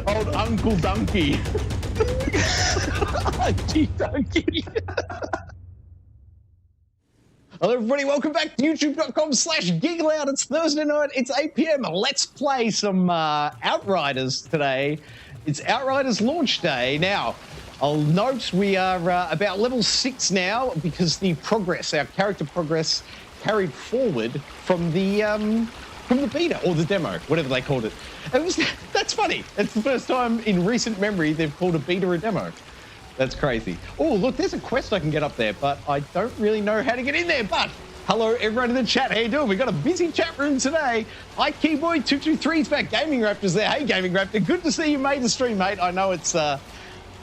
Old Uncle Donkey. Gee, donkey. Hello everybody, welcome back to youtube.com/Geek Aloud. It's Thursday night, it's 8 PM. Let's play some Outriders today. It's Outriders launch day. Now, I'll note we are about level 6 now because the progress, our character progress, carried forward from the beta or the demo, whatever they called it. That's funny. It's the first time in recent memory they've called a beta a demo. That's crazy. Oh, look, there's a quest I can get up there, but I don't really know how to get in there. But hello, everyone in the chat. How you doing? We've got a busy chat room today. Hi, Keyboy223's back. Gaming Raptor's there. Hey, Gaming Raptor. Good to see you made the stream, mate. I know it's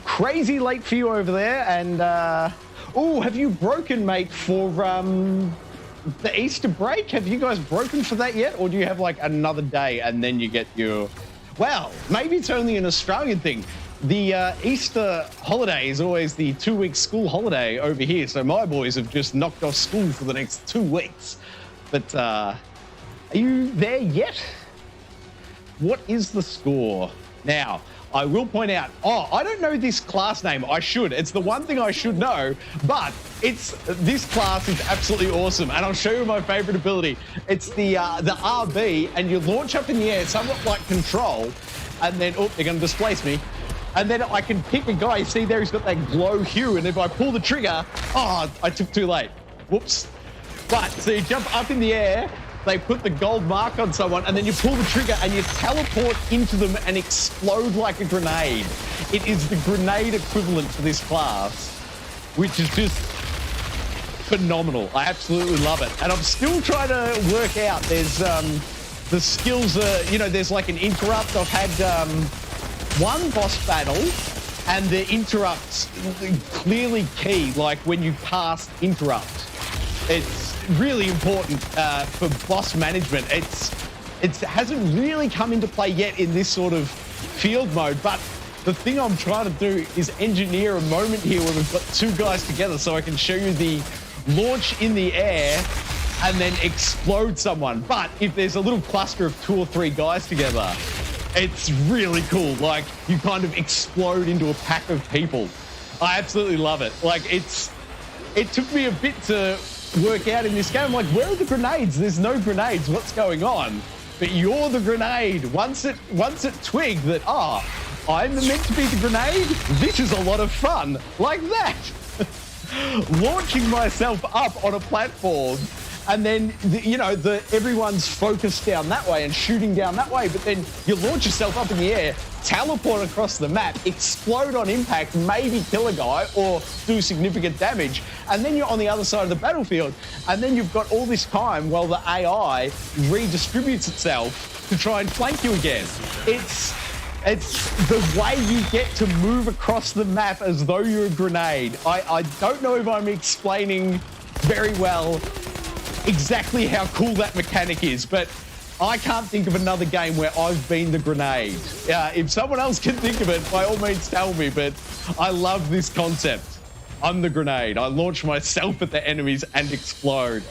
crazy late for you over there. And, oh, have you broken, mate, for the Easter break? Have you guys broken for that yet? Or do you have, like, another day and then you get your... Well, maybe it's only an Australian thing. The Easter holiday is always the 2-week school holiday over here, so my boys have just knocked off school for the next 2 weeks. But are you there yet? What is the score? Now, I will point out, I don't know this class name. I should. It's the one thing I should know, but this class is absolutely awesome, and I'll show you my favorite ability. It's the RB, and you launch up in the air, somewhat like Control, and then, oh, they're going to displace me. And then I can pick a guy. See there, he's got that glow hue. And if I pull the trigger, I took too late. Whoops. But so you jump up in the air, they put the gold mark on someone, and then you pull the trigger and you teleport into them and explode like a grenade. It is the grenade equivalent to this class, which is just phenomenal. I absolutely love it. And I'm still trying to work out. There's the skills, there's like an interrupt. I've had one boss battle, and the interrupts clearly key, like when you pass interrupt. It's really important for boss management. It hasn't really come into play yet in this sort of field mode, but the thing I'm trying to do is engineer a moment here where we've got two guys together so I can show you the launch in the air and then explode someone. But if there's a little cluster of 2 or 3 guys together, it's really cool. Like, you kind of explode into a pack of people. I absolutely love it. Like, it took me a bit to work out in this game. I'm like, where are the grenades? There's no grenades. What's going on? But you're the grenade. Once it twigged that, I'm meant to be the grenade, this is a lot of fun. Like that. Launching myself up on a platform, and then, everyone's focused down that way and shooting down that way, but then you launch yourself up in the air, teleport across the map, explode on impact, maybe kill a guy or do significant damage, and then you're on the other side of the battlefield, and then you've got all this time while the AI redistributes itself to try and flank you again. It's the way you get to move across the map as though you're a grenade. I don't know if I'm explaining very well exactly how cool that mechanic is, but I can't think of another game where I've been the grenade. If someone else can think of it, by all means tell me, but I love this concept. I'm the grenade. I launch myself at the enemies and explode.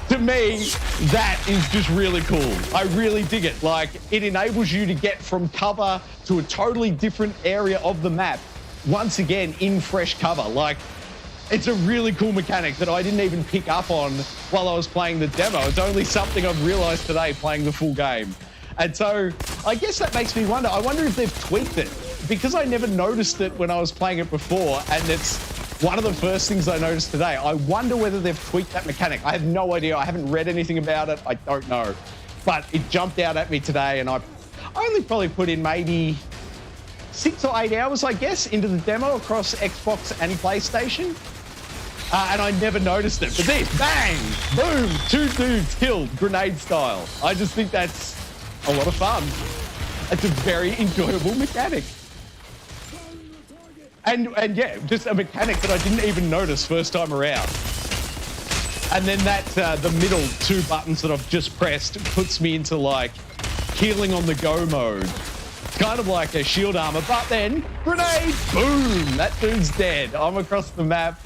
To me, that is just really cool. I really dig it. Like, it enables you to get from cover to a totally different area of the map, once again, in fresh cover. Like, it's a really cool mechanic that I didn't even pick up on while I was playing the demo. It's only something I've realized today playing the full game. And so I guess that makes me wonder, I wonder if they've tweaked it, because I never noticed it when I was playing it before, and it's one of the first things I noticed today. I wonder whether they've tweaked that mechanic. I have no idea. I haven't read anything about it. I don't know. But it jumped out at me today, and I only probably put in maybe 6 or 8 hours, I guess, into the demo across Xbox and PlayStation. And I never noticed it. But this, bang, boom, 2 dudes killed, grenade style. I just think that's a lot of fun. It's a very enjoyable mechanic. And yeah, just a mechanic that I didn't even notice first time around. And then that, the middle 2 buttons that I've just pressed puts me into, like, healing on the go mode. It's kind of like a shield armor, but then, grenade, boom, that dude's dead. I'm across the map.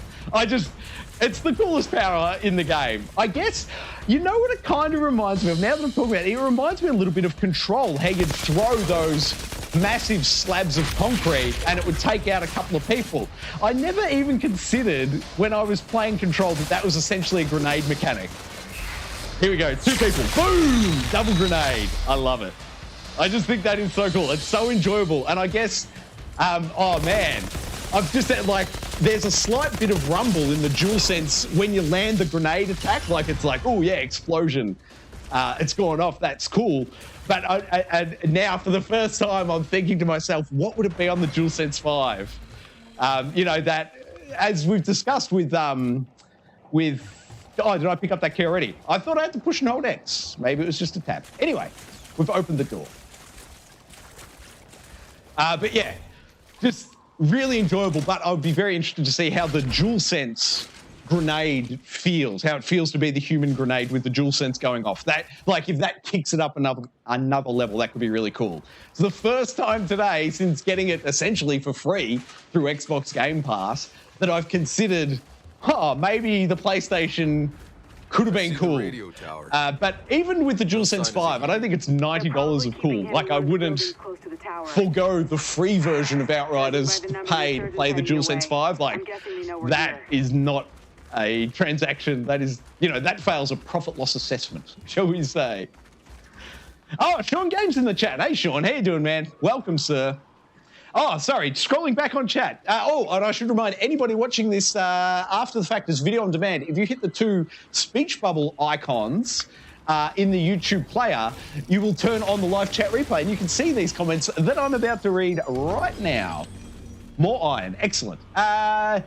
It's the coolest power in the game. I guess, you know what it kind of reminds me of? Now that I'm talking about it, it reminds me a little bit of Control, how you'd throw those massive slabs of concrete and it would take out a couple of people. I never even considered when I was playing Control that that was essentially a grenade mechanic. Here we go, 2 people, boom, double grenade. I love it. I just think that is so cool. It's so enjoyable. And I guess, oh man, I've just said, like, there's a slight bit of rumble in the DualSense when you land the grenade attack. Like, it's like, oh yeah, explosion. It's gone off, that's cool. But now, for the first time, I'm thinking to myself, what would it be on the DualSense 5? You know, that, as we've discussed with, oh, did I pick up that key already? I thought I had to push and hold X. Maybe it was just a tap. Anyway, we've opened the door. But yeah, just really enjoyable, but I would be very interested to see how the DualSense grenade feels, how it feels to be the human grenade with the DualSense going off. That, like, if that kicks it up another level, that could be really cool. It's the first time today since getting it essentially for free through Xbox Game Pass that I've considered, maybe the PlayStation could have been cool. But even with the DualSense 5, I don't think it's $90 of cool. Like, I wouldn't forego the free version of Outriders to pay to play the DualSense 5. Like, that is not a transaction. That is, you know, that fails a profit loss assessment, shall we say. Oh, Sean Games in the chat. Hey, Sean, how you doing, man? Welcome, sir. Oh, sorry, scrolling back on chat. Oh, and I should remind anybody watching this after the fact, this video on demand, if you hit the 2 speech bubble icons in the YouTube player, you will turn on the live chat replay and you can see these comments that I'm about to read right now. More iron, excellent. The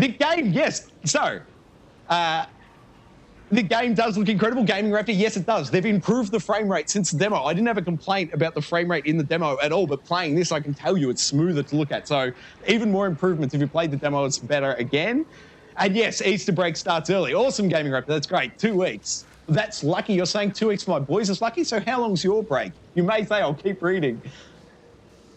game, yes, so, the game does look incredible. Gaming Raptor, yes, it does. They've improved the frame rate since the demo. I didn't have a complaint about the frame rate in the demo at all, but playing this, I can tell you it's smoother to look at. So even more improvements. If you played the demo, it's better again. And yes, Easter break starts early. Awesome, Gaming Raptor, that's great. 2 weeks. That's lucky. You're saying 2 weeks for my boys is lucky? So how long's your break? You may say, I'll keep reading.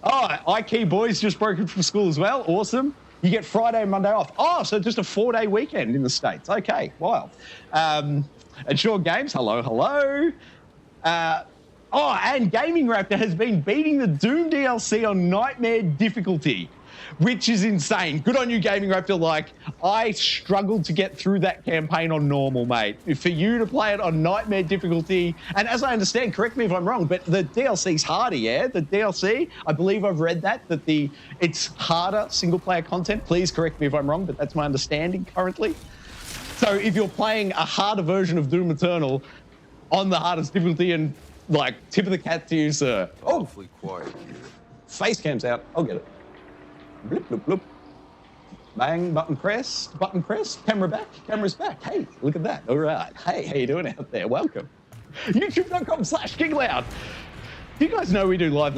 Oh, IKEA boys just broken from school as well. Awesome. You get Friday and Monday off. Oh, so just a 4-day weekend in the States. Okay, wild. And Sean Games, hello, hello. Oh, and Gaming Raptor has been beating the Doom DLC on Nightmare difficulty, which is insane. Good on you, Gaming Raptor. Like, I struggled to get through that campaign on normal, mate. For you to play it on Nightmare difficulty, and as I understand, correct me if I'm wrong, but the DLC's harder, yeah? The DLC, I believe I've read that it's harder single-player content. Please correct me if I'm wrong, but that's my understanding currently. So if you're playing a harder version of Doom Eternal on the hardest difficulty, and, like, tip of the cat to you, sir. Oh, awfully quiet here. Face cam's out. I'll get it. Bloop, bloop, bloop. Bang, button press, camera back, camera's back. Hey, look at that. All right. Hey, how you doing out there? Welcome. YouTube.com/Geek Aloud. Do you guys know we do live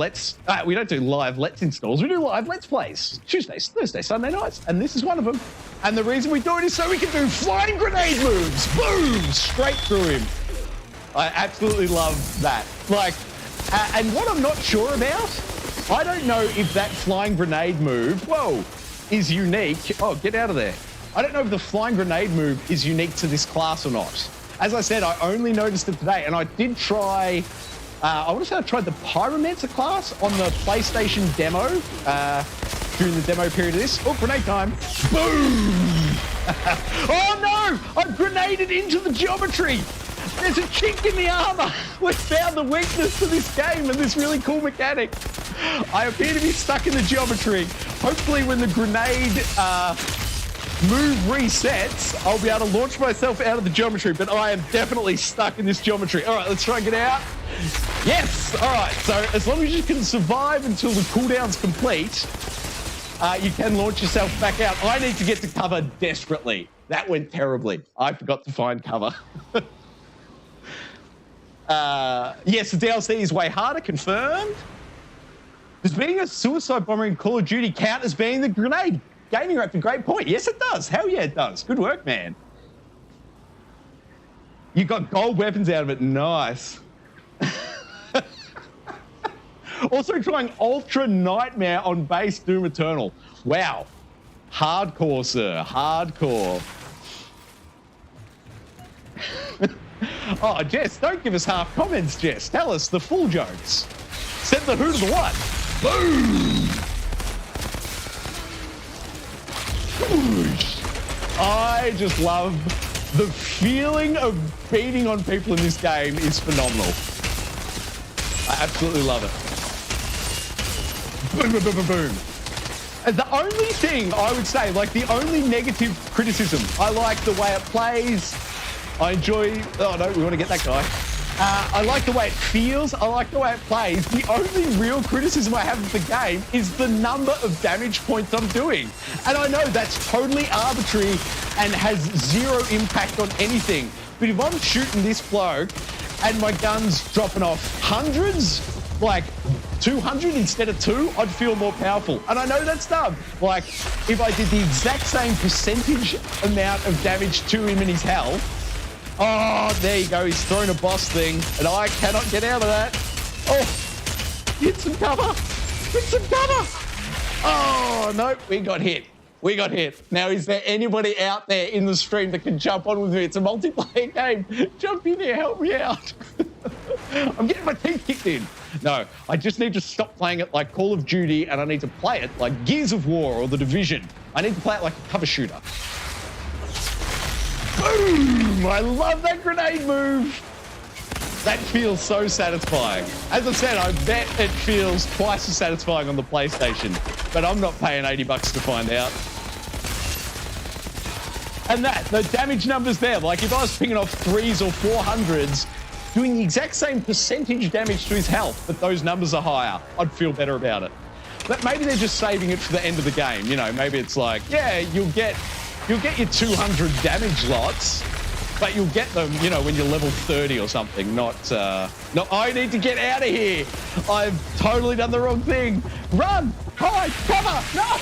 we don't do live Let's installs, we do live Let's Plays. Tuesdays, Thursdays, Sunday nights, and this is one of them. And the reason we do it is so we can do flying grenade moves. Boom! Straight through him. I absolutely love that. Like, and what I'm not sure about, I don't know if that flying grenade move, is unique. Oh, get out of there. I don't know if the flying grenade move is unique to this class or not. As I said, I only noticed it today, and I did try, I want to say I tried the Pyromancer class on the PlayStation demo during the demo period of this. Oh, grenade time. Boom! Oh no! I've grenaded into the geometry! There's a chink in the armor! We found the weakness to this game and this really cool mechanic. I appear to be stuck in the geometry. Hopefully when the grenade move resets, I'll be able to launch myself out of the geometry, but I am definitely stuck in this geometry. All right, let's try and get out. Yes! All right, so as long as you can survive until the cooldown's complete, you can launch yourself back out. I need to get to cover desperately. That went terribly. I forgot to find cover. Yes, the DLC is way harder, confirmed. Does being a suicide bomber in Call of Duty count as being the grenade? Gaming Raptor, great point. Yes, it does. Hell yeah, it does. Good work, man. You got gold weapons out of it. Nice. Also trying Ultra Nightmare on base Doom Eternal. Wow. Hardcore, sir. Hardcore. Oh, Jess, don't give us half comments, Jess. Tell us the full jokes. Send the who to the what. Boom! I just love the feeling of beating on people in this game is phenomenal. I absolutely love it. Boom, boom, boom, boom, boom. And the only thing I would say, like the only negative criticism, I like the way it plays. I enjoy, oh no, we want to get that guy. I like the way it feels. I like the way it plays. The only real criticism I have of the game is the number of damage points I'm doing. And I know that's totally arbitrary and has zero impact on anything. But if I'm shooting this bloke and my gun's dropping off hundreds, like 200 instead of 2, I'd feel more powerful. And I know that's dumb. Like, if I did the exact same percentage amount of damage to him in his health, oh, there you go. He's thrown a boss thing, and I cannot get out of that. Oh, hit some cover. Hit some cover. Oh, no, we got hit. We got hit. Now, is there anybody out there in the stream that can jump on with me? It's a multiplayer game. Jump in here. Help me out. I'm getting my teeth kicked in. No, I just need to stop playing it like Call of Duty, and I need to play it like Gears of War or The Division. I need to play it like a cover shooter. Boom! I love that grenade move. That feels so satisfying. As I said, I bet it feels twice as satisfying on the PlayStation, but I'm not paying $80 to find out. And the damage numbers there, like if I was picking off 3s or 400s, doing the exact same percentage damage to his health, but those numbers are higher, I'd feel better about it. But maybe they're just saving it for the end of the game. You know, maybe it's like, yeah, you'll get your 200 damage lots, but you'll get them, you know, when you're level 30 or something, not, I need to get out of here. I've totally done the wrong thing. Run, hide, cover, no.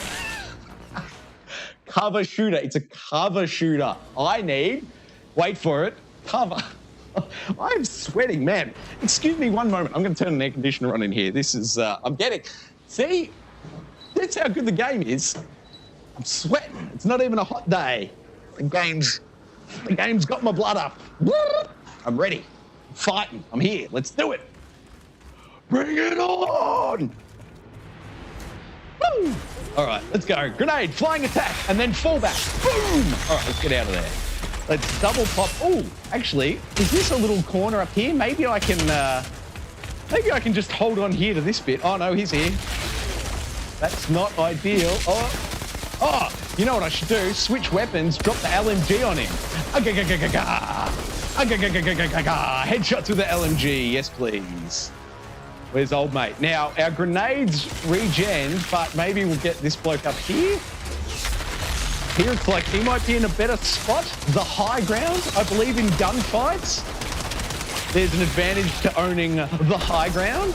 Cover shooter, it's a cover shooter. I need, wait for it, cover. I'm sweating, man. Excuse me one moment. I'm going to turn an air conditioner on in here. This is, I'm getting, see, that's how good the game is. I'm sweating. It's not even a hot day. The game's got my blood up. I'm ready. I'm fighting. I'm here. Let's do it. Bring it on. Woo! All right, let's go. Grenade, flying attack, and then fall back. Boom! All right, let's get out of there. Let's double pop. Oh, actually, is this a little corner up here? Maybe I can just hold on here to this bit. Oh no, he's here. That's not ideal. Oh, you know what I should do? Switch weapons, drop the LMG on him. Headshot to the LMG, yes please. Where's old mate? Now, our grenades regen, but maybe we'll get this bloke up here. Here it's like he might be in a better spot. The high ground, I believe in gunfights, there's an advantage to owning the high ground.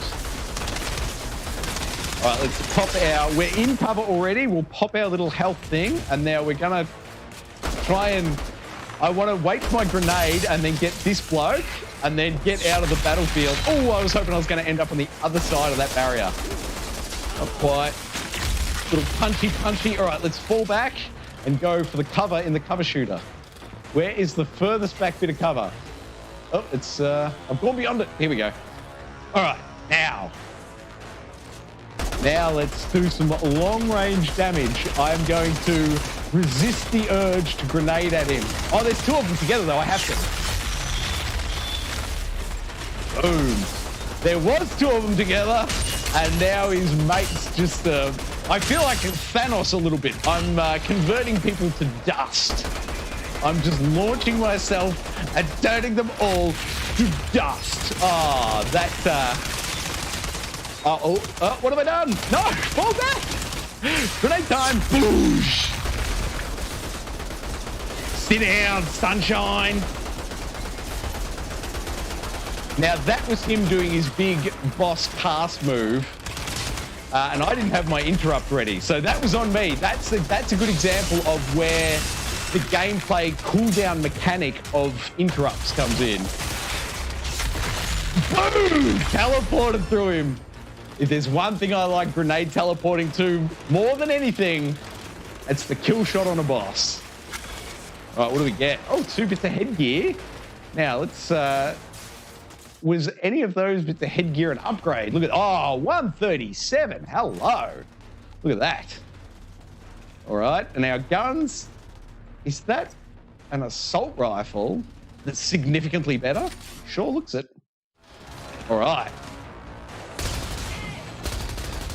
All right, let's pop we're in cover already. We'll pop our little health thing, and now we're gonna try and, I want to wait for my grenade and then get this bloke and then get out of the battlefield. Oh, I was hoping I was going to end up on the other side of that barrier. Not quite. Little punchy. All right, let's fall back and go for the cover in the cover shooter. Where is the furthest back bit of cover? Oh, it's, I've gone beyond it. Here we go. All right, now let's do some long-range damage. I'm going to resist the urge to grenade at him. Oh, there's 2 of them together, though. I have to. Boom. There was 2 of them together, and now his mate's just... I feel like Thanos a little bit. I'm converting people to dust. I'm just launching myself and turning them all to dust. Oh, that... what have I done? No, fall back! Grenade time! Boosh! Sit down, sunshine! Now that was him doing his big boss pass move, and I didn't have my interrupt ready, so that was on me. That's a good example of where the gameplay cooldown mechanic of interrupts comes in. Boom! Teleported through him. If there's one thing I like grenade teleporting to more than anything, It's the kill shot on a boss. All right, what do we get? Oh, 2 bits of headgear. Now, let's... was any of those bits of headgear an upgrade? Look at... Oh, 137. Hello. Look at that. All right, and our guns... Is that an assault rifle that's significantly better? Sure looks it. All right.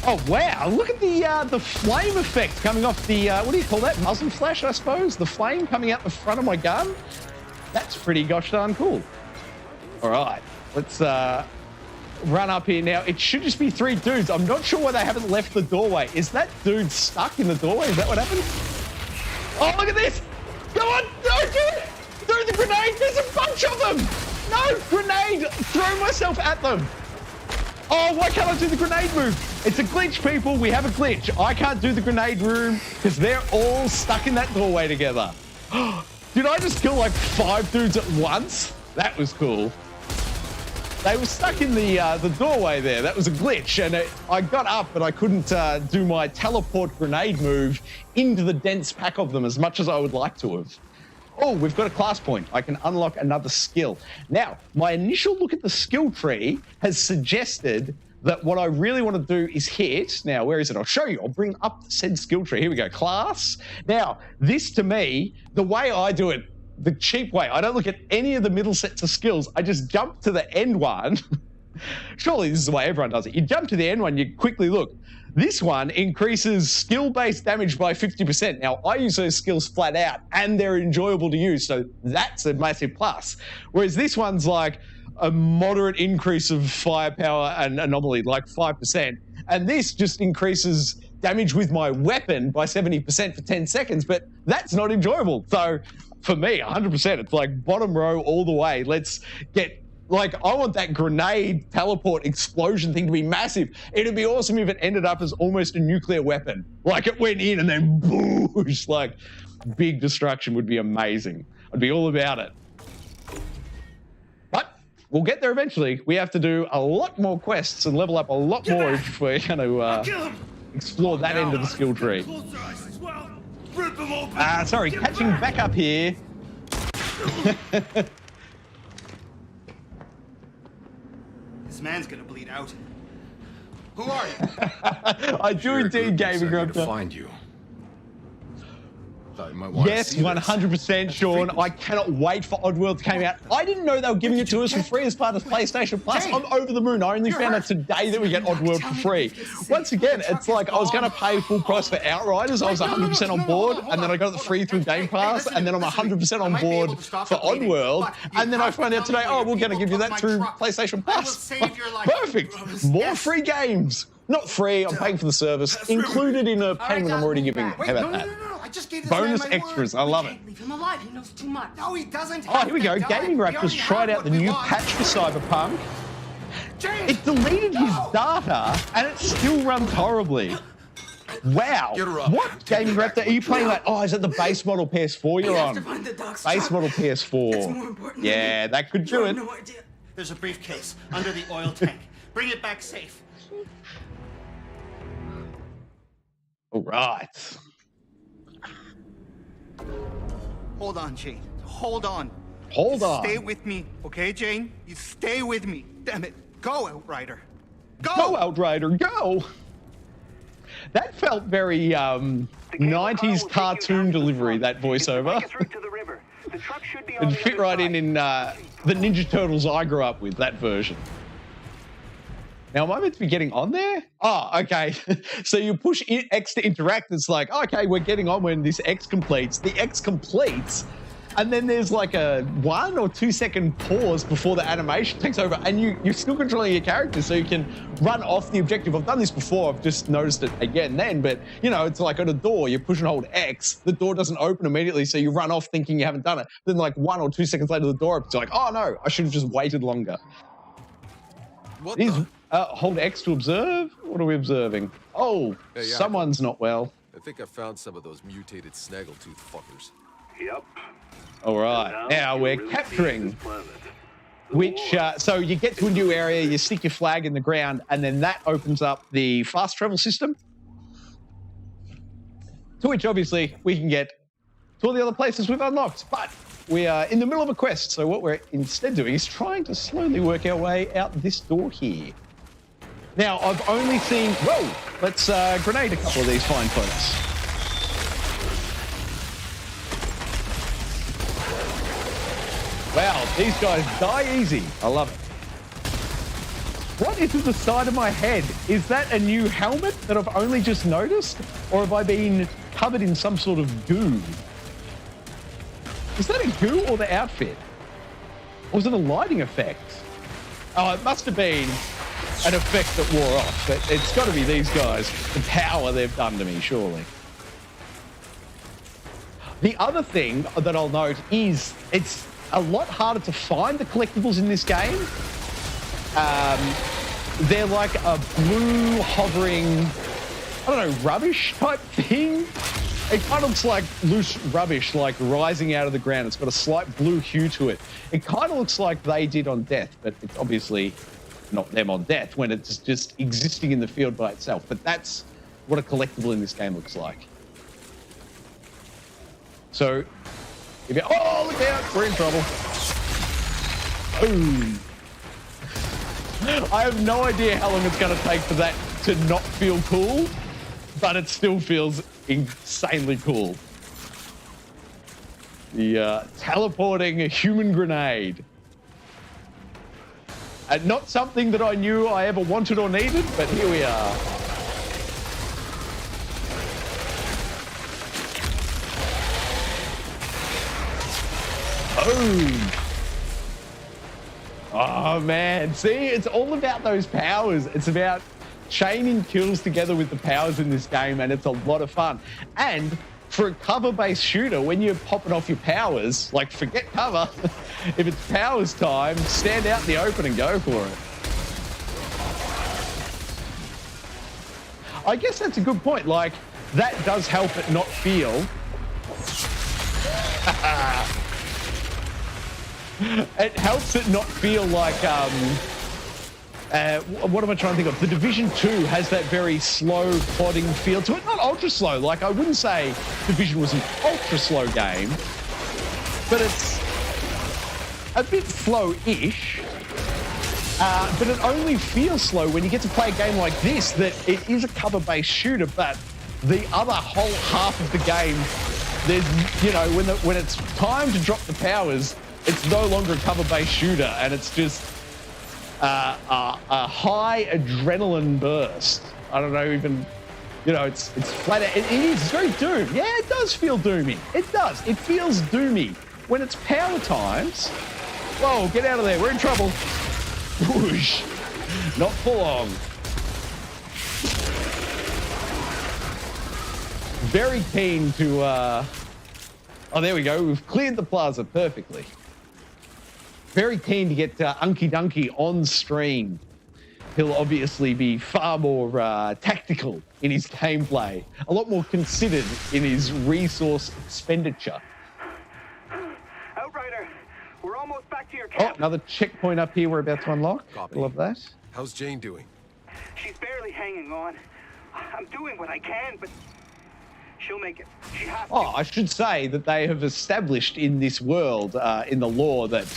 Oh, wow. Look at the flame effect coming off the, what do you call that? Muzzle flash, I suppose? The flame coming out the front of my gun? That's pretty gosh darn cool. All right. Let's run up here now. It should just be 3 dudes. I'm not sure why they haven't left the doorway. Is that dude stuck in the doorway? Is that what happened? Oh, look at this. Come on. No, dude. Throw the grenade. There's a bunch of them. No, grenade. Throw myself at them. Oh, why can't I do the grenade move? It's a glitch, people. We have a glitch. I can't do the grenade room because they're all stuck in that doorway together. Did I just kill like 5 dudes at once? That was cool. They were stuck in the doorway there. That was a glitch. And I got up, but I couldn't do my teleport grenade move into the dense pack of them as much as I would like to have. Oh, we've got a class point. I can unlock another skill. Now, my initial look at the skill tree has suggested that what I really want to do is hit. Now, where is it? I'll show you. I'll bring up said skill tree. Here we go. Class. Now, this to me, the way I do it, the cheap way, I don't look at any of the middle sets of skills. I just jump to the end one. Surely this is the way everyone does it. You jump to the end one, you quickly look. This one increases skill-based damage by 50%. Now, I use those skills flat out, and they're enjoyable to use, so that's a massive plus. Whereas this one's like a moderate increase of firepower and anomaly, like 5%. And this just increases damage with my weapon by 70% for 10 seconds, but that's not enjoyable. So for me, 100%, it's like bottom row all the way. Let's get... Like, I want that grenade teleport explosion thing to be massive. It'd be awesome if it ended up as almost a nuclear weapon. Like, it went in and then boosh. Like, big destruction would be amazing. I'd be all about it. But we'll get there eventually. We have to do a lot more quests and level up a lot more if we're going to explore that end of the skill tree. Sorry, catching back up here. This man's gonna bleed out. Who are you? I do indeed, Gaming Raptor. Find you. Yes, 100%, Sean. I cannot wait for Oddworld to come out. I didn't know they were giving it to us for free as part of PlayStation Plus. I'm over the moon. I only found out today that we get Oddworld for free. Once again, it's like I was going to pay full price for Outriders. I was 100% on board, and then I got it free through Game Pass, and then I'm 100% on board for Oddworld. And then I find out today, oh, we're going to give you that through PlayStation Plus. Perfect. More free games. Not free, I'm paying for the service. Included in a payment I'm already giving them. How about that? Just gave this bonus man my extras. word. I love it. Leave him alive. He knows too much. No, he doesn't. Oh, here we go. Gaming Raptors tried out the new patch for Cyberpunk. It deleted his data, and it still runs horribly. Wow. What, Gaming Raptor? Are you playing like, oh, is that the base model PS4 you're on? Base model PS4. Yeah, that could do it. No idea. There's a briefcase under the oil tank. Bring it back safe. All right. Hold on, Jane. Hold on. Hold on. Stay with me, okay, Jane? You stay with me. Damn it. Go, Outrider. Go! Go, Outrider, go! That felt very 90s cartoon delivery, that voiceover. It'd fit right in the Ninja Turtles I grew up with, that version. Now, am I meant to be getting on there? Oh, okay. So you push X to interact. It's like, okay, we're getting on when this X completes. The X completes, and then there's like a 1 or 2 second pause before the animation takes over, and you're still controlling your character, so you can run off the objective. I've done this before. I've just noticed it again then, but, you know, it's like on a door. You push and hold X. The door doesn't open immediately, so you run off thinking you haven't done it. Then like 1 or 2 seconds later, the door opens. You're like, oh, no, I should have just waited longer. What the... Hold X to observe? What are we observing? Oh, hey, yeah, someone's not well. I think I found some of those mutated snaggletooth fuckers. Yep. All right, now we're capturing. Which, so you get to a new area, you stick your flag in the ground, and then that opens up the fast travel system. to which obviously we can get to all the other places we've unlocked. But we are in the middle of a quest, so what we're instead doing is trying to slowly work our way out this door here. Now, I've only seen... Whoa! Let's grenade a couple of these fine folks. Wow, these guys die easy. I love it. What is at the side of my head? Is that a new helmet that I've only just noticed? Or have I been covered in some sort of goo? Is that a goo or the outfit? Or was it a lighting effect? Oh, it must have been an effect that wore off. It's got to be these guys. The power they've done to me, surely. The other thing that I'll note is it's a lot harder to find the collectibles in this game. They're like a blue hovering, I don't know, rubbish type thing. It kind of looks like loose rubbish, like rising out of the ground. It's got a slight blue hue to it. It kind of looks like they did on Death, but it's obviously not them on Death when it's just existing in the field by itself. But that's what a collectible in this game looks like. So, if you... Oh, look out! We're in trouble. Boom. I have no idea how long it's going to take for that to not feel cool, but it still feels insanely cool. The teleporting a human grenade. Not something that I knew I ever wanted or needed, but here we are. Boom. Oh man, see, it's all about those powers. It's about chaining kills together with the powers in this game, and it's a lot of fun. And for a cover-based shooter, when you're popping off your powers, like forget cover, if it's powers time, stand out in the open and go for it. I guess that's a good point. Like, that does help it not feel... It helps it not feel like, what am I trying to think of? The Division 2 has that very slow, plodding feel to it. Not ultra slow. Like, I wouldn't say Division was an ultra slow game, but it's a bit slow-ish. But it only feels slow when you get to play a game like this, that it is a cover-based shooter, but the other whole half of the game, there's, you know, when it's time to drop the powers, it's no longer a cover-based shooter, and it's just a high adrenaline burst. I don't know, even, you know, it's flat out. It is. It's very Doom. Yeah, it does feel doomy. It does. It feels doomy. When it's power times, whoa, get out of there. We're in trouble. Whoosh. Not for long. Very keen to... Oh, there we go. We've cleared the plaza perfectly. Very keen to get Unky Dunky on stream. He'll obviously be far more tactical in his gameplay, a lot more considered in his resource expenditure. Outrider, we're almost back to your camp. Oh, another checkpoint up here we're about to unlock. Copy. I love that. How's Jane doing? She's barely hanging on. I'm doing what I can, but she'll make it. She has to. Oh, I should say that they have established in this world, in the lore, that,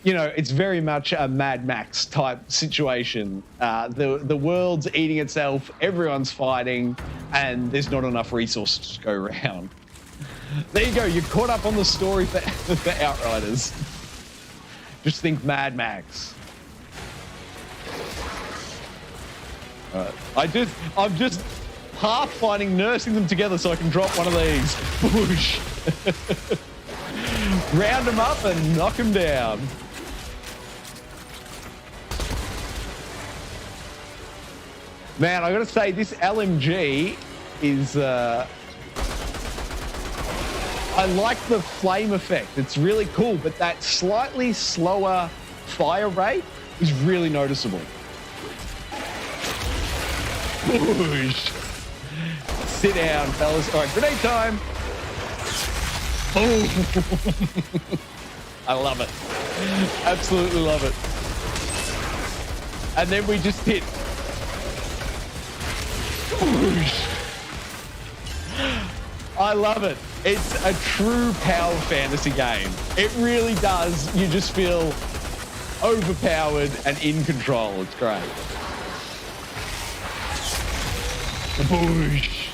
you know, it's very much a Mad Max type situation. The world's eating itself, everyone's fighting, and there's not enough resources to go around. There you go, you're caught up on the story for Outriders. Just think Mad Max. I'm just half fighting, nursing them together so I can drop one of these. Whoosh. Round them up and knock them down. Man, I gotta say, this LMG is, I like the flame effect. It's really cool, but that slightly slower fire rate is really noticeable. Whoosh. Sit down, fellas. All right, grenade time. Boom. I love it. Absolutely love it. And then we just hit. Whoosh. I love it. It's a true power fantasy game. It really does. You just feel overpowered and in control. It's great. Boosh.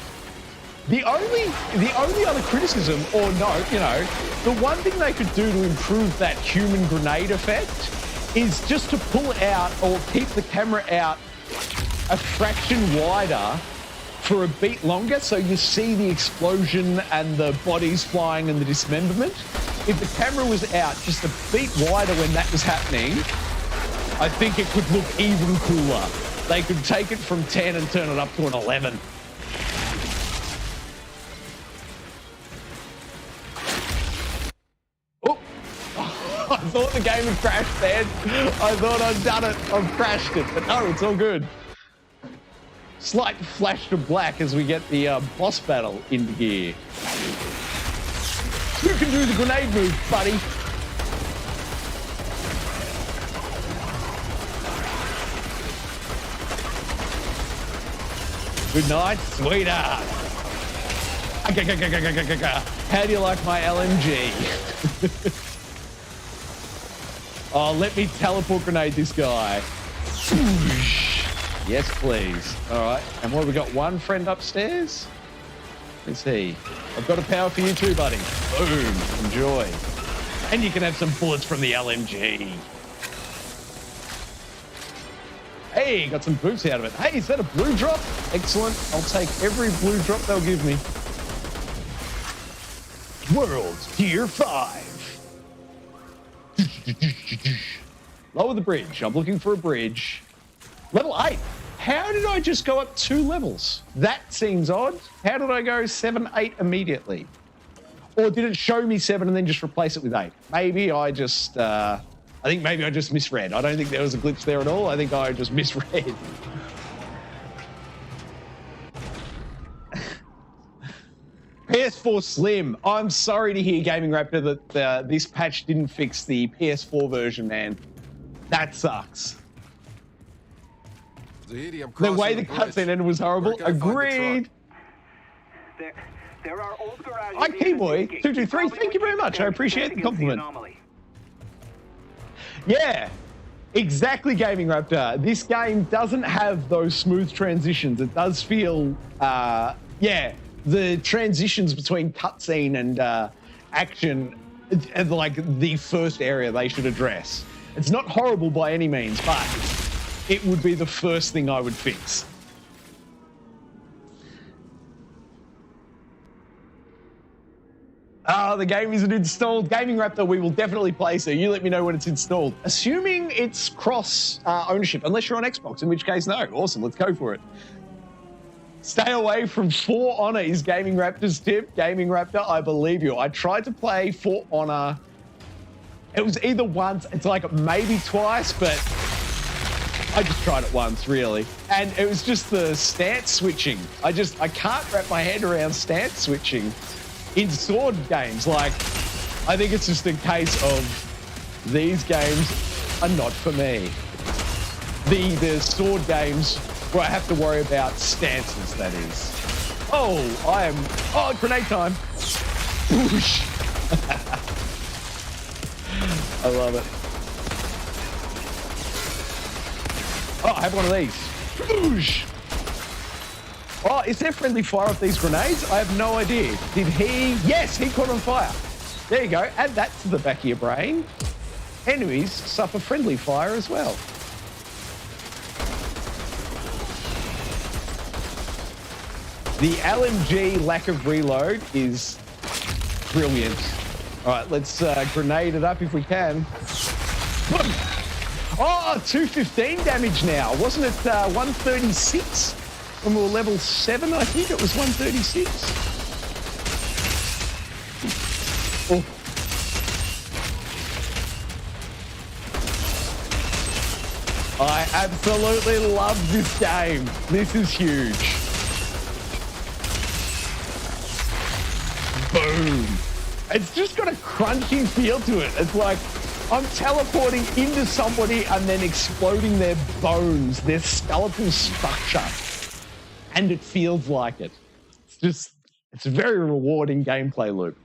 The only other criticism or note, you know, the one thing they could do to improve that human grenade effect is just to pull it out or keep the camera out a fraction wider for a beat longer so you see the explosion and the bodies flying and the dismemberment. If the camera was out just a beat wider when that was happening, I think it could look even cooler. They could take it from 10 and turn it up to an 11. I thought the game had crashed then. I thought I'd done it. I've crashed it. But no, it's all good. Slight flash to black as we get the boss battle into gear. You can do the grenade move, buddy. Good night, sweetheart. How do you like my LMG? Oh, let me teleport grenade this guy. Yes, please. All right. And what, we got one friend upstairs? Let's see. I've got a power for you too, buddy. Boom. Enjoy. And you can have some bullets from the LMG. Hey, got some boots out of it. Hey, is that a blue drop? Excellent. I'll take every blue drop they'll give me. World Tier 5. Lower the bridge. I'm looking for a bridge. Level 8. How did I just go up 2 levels? That seems odd. How did I go 7, 8 immediately? Or did it show me 7 and then just replace it with 8? Maybe I just, I think maybe I just misread. I don't think there was a glitch there at all. I think I just misread. PS4 Slim. I'm sorry to hear, Gaming Raptor, that this patch didn't fix the PS4 version, man. That sucks. Zahidi, I'm The way the bridge. cutscene ended was horrible. Agreed. There are old garages. Hi, Keyboy223. Thank you very much. I appreciate the compliment. Yeah, exactly, Gaming Raptor. This game doesn't have those smooth transitions. It does feel, yeah, the transitions between cutscene and action are like the first area they should address. It's not horrible by any means, but it would be the first thing I would fix. Oh, the game isn't installed. Gaming Raptor, we will definitely play, so you let me know when it's installed. Assuming it's cross ownership, unless you're on Xbox, in which case, no. Awesome, let's go for it. Stay away from For Honor is Gaming Raptor's tip. Gaming Raptor, I believe you. I tried to play For Honor. It was either once, it's like maybe twice, but I just tried it once, really. And it was just the stance switching. I can't wrap my head around stance switching in sword games. Like, I think it's just a case of these games are not for me. The sword games where I have to worry about stances, that is. Oh, grenade time. Boosh. I love it. Oh, I have one of these. Boosh. Oh, is there friendly fire off these grenades? I have no idea. Did he? Yes, he caught on fire. There you go. Add that to the back of your brain. Enemies suffer friendly fire as well. The LMG lack of reload is brilliant. All right, let's grenade it up if we can. Boom. Oh, 215 damage now. Wasn't it 136? When we were level 7, I think it was 136. Oh. I absolutely love this game. This is huge. Boom. It's just got a crunchy feel to it. It's like I'm teleporting into somebody and then exploding their bones, their skeletal structure. And it feels like it. It's a very rewarding gameplay loop.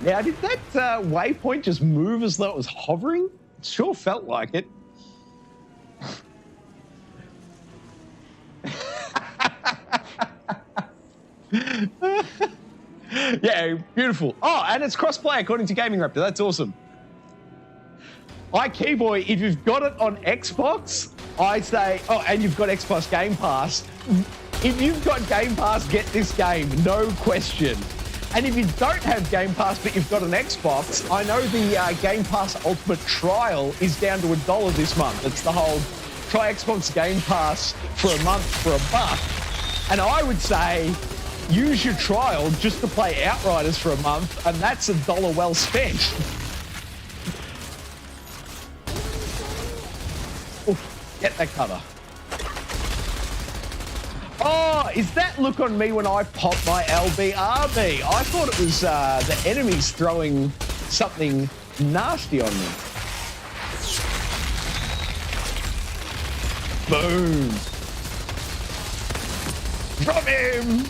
Now, did that waypoint just move as though it was hovering? It sure felt like it. Yeah, beautiful. Oh, and it's cross-play according to Gaming Raptor. That's awesome. Keyboy, if you've got it on Xbox, I say, oh, and you've got Xbox Game Pass. If you've got Game Pass, get this game, no question. And if you don't have Game Pass, but you've got an Xbox, I know the Game Pass Ultimate Trial is down to $1 this month. It's the whole try Xbox Game Pass for a month for $1. And I would say, use your trial just to play Outriders for a month, and that's $1 well spent. Oof, get that cover. Oh, is that look on me when I pop my LBRB? I thought it was the enemies throwing something nasty on me. Boom. Drop him.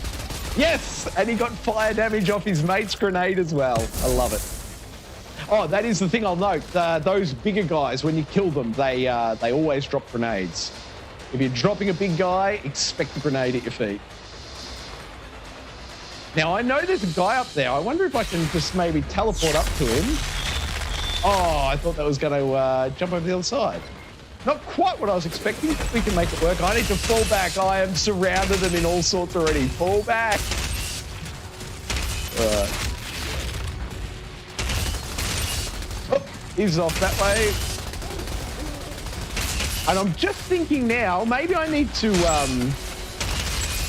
Yes, and he got fire damage off his mate's grenade as well. I love it. Oh, that is the thing I'll note. Those bigger guys, when you kill them, they always drop grenades. If you're dropping a big guy, expect a grenade at your feet. Now, I know there's a guy up there. I wonder if I can just maybe teleport up to him. Oh, I thought that was going to jump over the other side. Not quite what I was expecting. We can make it work. I need to fall back. I am surrounded them in all sorts already. Fall back. All right. Oh, he's off that way. And I'm just thinking now, maybe I need to,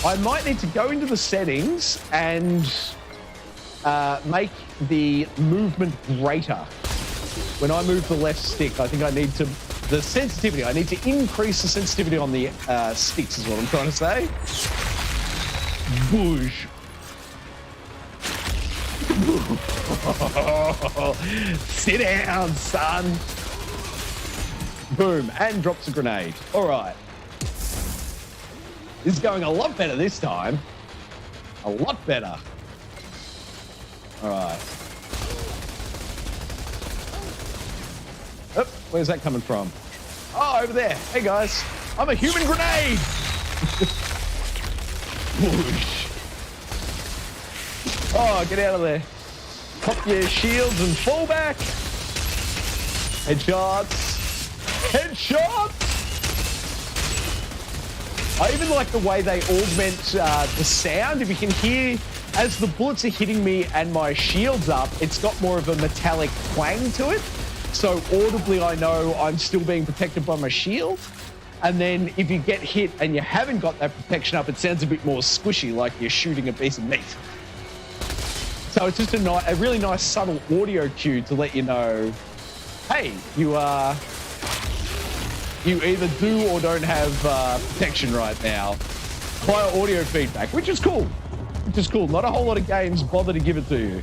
I might need to go into the settings and make the movement greater. When I move the left stick, I think I need to, the sensitivity, I need to increase the sensitivity on the sticks is what I'm trying to say. Boosh. Sit down, son. Boom, and drops a grenade. All right. This is going a lot better this time. A lot better. All right. Oh, where's that coming from? Oh, over there. Hey, guys. I'm a human grenade. Whoosh. Oh, get out of there. Pop your shields and fall back. Headshots. Headshots! I even like the way they augment the sound. If you can hear, as the bullets are hitting me and my shield's up, it's got more of a metallic twang to it. So audibly, I know I'm still being protected by my shield. And then if you get hit and you haven't got that protection up, it sounds a bit more squishy, like you're shooting a piece of meat. So it's just a really nice subtle audio cue to let you know, hey, you either do or don't have protection right now via audio feedback, which is cool. Not a whole lot of games bother to give it to you.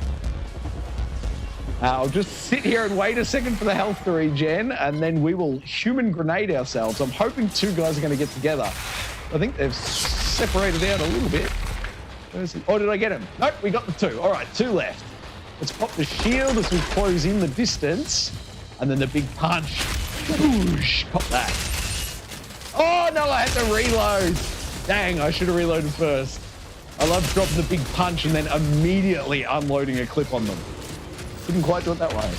I'll just sit here and wait a second for the health to regen, and then we will human grenade ourselves. I'm hoping two guys are going to get together. I think they've separated out a little bit. Oh, did I get him? Nope, we got the two. All right, two left. Let's pop the shield as we close in the distance, and then the big punch. Whoosh, cop that. Oh, no, I had to reload. Dang, I should have reloaded first. I love dropping the big punch and then immediately unloading a clip on them. Didn't quite do it that way.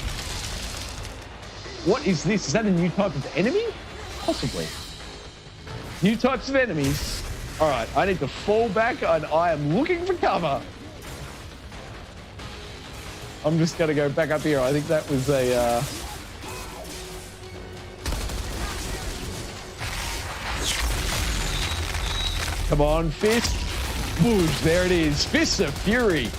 What is this? Is that a new type of enemy? Possibly. New types of enemies. All right, I need to fall back and I am looking for cover. I'm just going to go back up here. I think that was a... Come on, fist. Whoosh, there it is. Fists of Fury.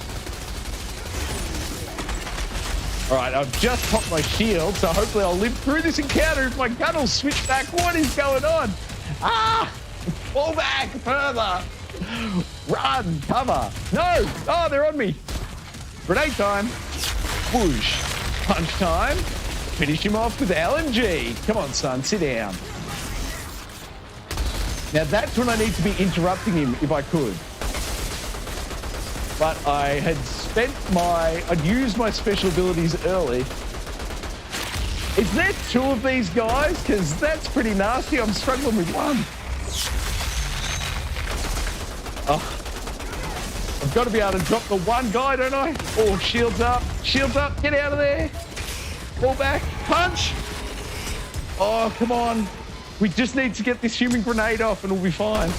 All right, I've just popped my shield, so hopefully I'll live through this encounter if my gun will switch back. What is going on? Ah! Fall back further. Run, cover. No! Oh, they're on me. Grenade time. Whoosh. Punch time. Finish him off with LMG. Come on, son, sit down. Now that's when I need to be interrupting him if I could. But I had I'd used my special abilities early. Is there 2 of these guys? Because that's pretty nasty. I'm struggling with one. Oh, I've got to be able to drop the one guy, don't I? Oh, shields up, get out of there. Fall back, punch. Oh, come on. We just need to get this human grenade off and we'll be fine.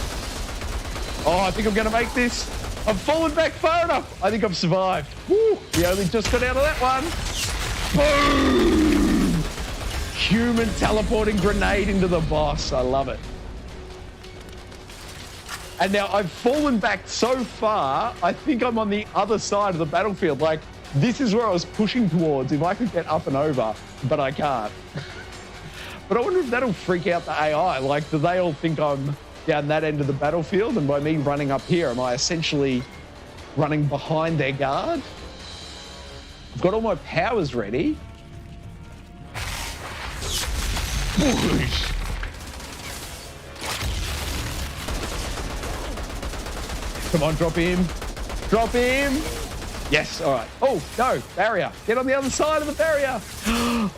Oh, I think I'm going to make this. I've fallen back far enough. I think I've survived. Woo! We only just got out of that one. Boom! Human teleporting grenade into the boss. I love it. And now I've fallen back so far, I think I'm on the other side of the battlefield. Like, this is where I was pushing towards if I could get up and over, but I can't. But I wonder if that'll freak out the AI. Like, do they all think I'm down that end of the battlefield, and by me running up here, am I essentially running behind their guard? I've got all my powers ready. Whoosh. Come on, drop him. Drop him. Yes, all right. Oh, no, barrier. Get on the other side of the barrier.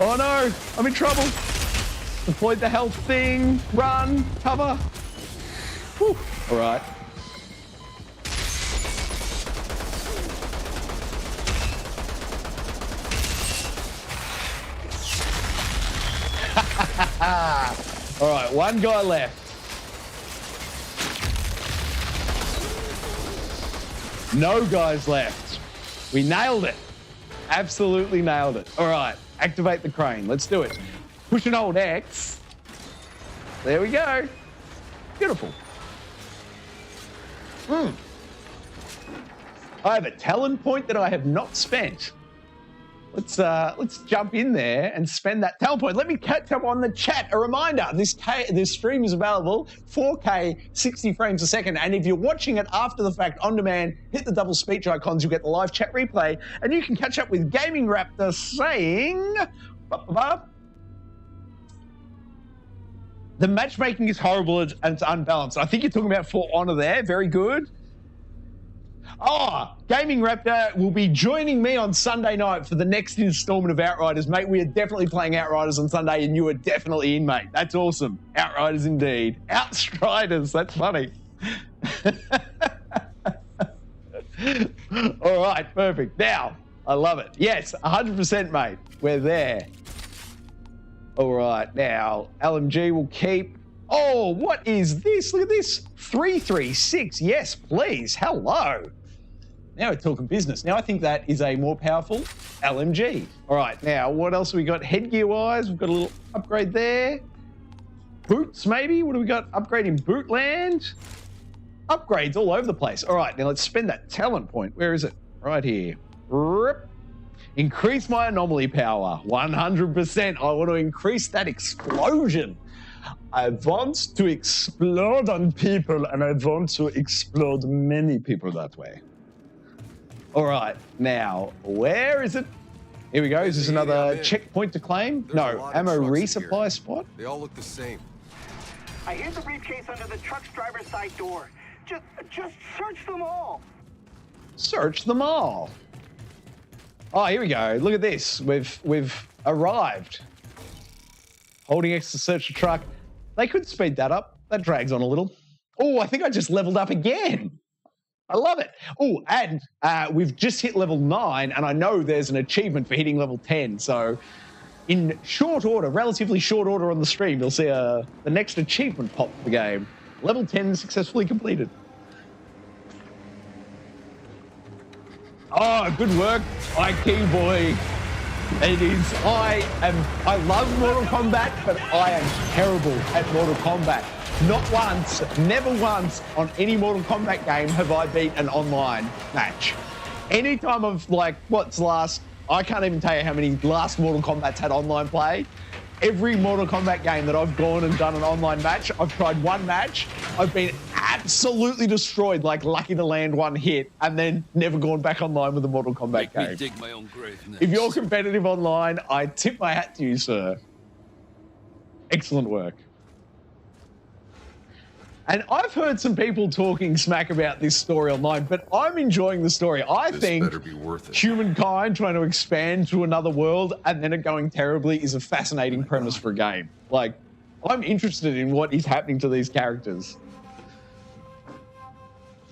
Oh, no, I'm in trouble. Deployed the health thing. Run, cover. Whew. All right. All right, one guy left. No guys left. We nailed it. Absolutely nailed it. All right, activate the crane. Let's do it. Push an old X. There we go. Beautiful. I have a talent point that I have not spent. Let's jump in there and spend that talent point. Let me catch up on the chat. A reminder, this stream is available 4K, 60 frames a second. And if you're watching it after the fact on demand, hit the double speech icons. You'll get the live chat replay. And you can catch up with Gaming Raptor saying... The matchmaking is horrible and it's unbalanced. I think you're talking about For Honor there. Very good. Oh, Gaming Raptor will be joining me on Sunday night for the next installment of Outriders, mate. We are definitely playing Outriders on Sunday, and you are definitely in, mate. That's awesome. Outriders indeed. Outriders. That's funny. All right, perfect. Now, I love it. Yes, 100%, mate. We're there. All right, now, LMG will keep... Oh, what is this? Look at this. 336. Yes, please. Hello. Now we're talking business. Now I think that is a more powerful LMG. All right, now what else have we got headgear-wise? We've got a little upgrade there. Boots, maybe? What do we got? Upgrade in Bootland. Upgrades all over the place. All right, now let's spend that talent point. Where is it? Right here. Increase my anomaly power. 100%. I want to increase that explosion. I want to explode on people, and I want to explode many people that way. All right, now, where is it? Here we go. Is this another checkpoint to claim? No, ammo resupply spot? They all look the same. I hid the briefcase under the truck's driver's side door. Just search them all. Search them all. Oh, here we go. Look at this. We've arrived. Holding X to search the truck. They could speed that up. That drags on a little. Oh, I think I just leveled up again. I love it. Oh, and we've just hit level 9, and I know there's an achievement for hitting level 10. So in short order, relatively short order on the stream, you'll see the next achievement pop for the game. Level 10 successfully completed. Oh, good work, IQ boy. It is. I love Mortal Kombat, but I am terrible at Mortal Kombat. Not once, never once on any Mortal Kombat game have I beat an online match. Anytime I've I can't even tell you how many last Mortal Kombat's had online play. Every Mortal Kombat game that I've gone and done an online match, I've tried one match, I've been absolutely destroyed, like lucky to land one hit, and then never gone back online with a Mortal Kombat game. Me dig my own grave next. If you're competitive online, I tip my hat to you, sir. Excellent work. And I've heard some people talking smack about this story online, but I'm enjoying the story. I think better be worth it. humankind trying to expand to another world and then it going terribly is a fascinating premise for a game. Like, I'm interested in what is happening to these characters.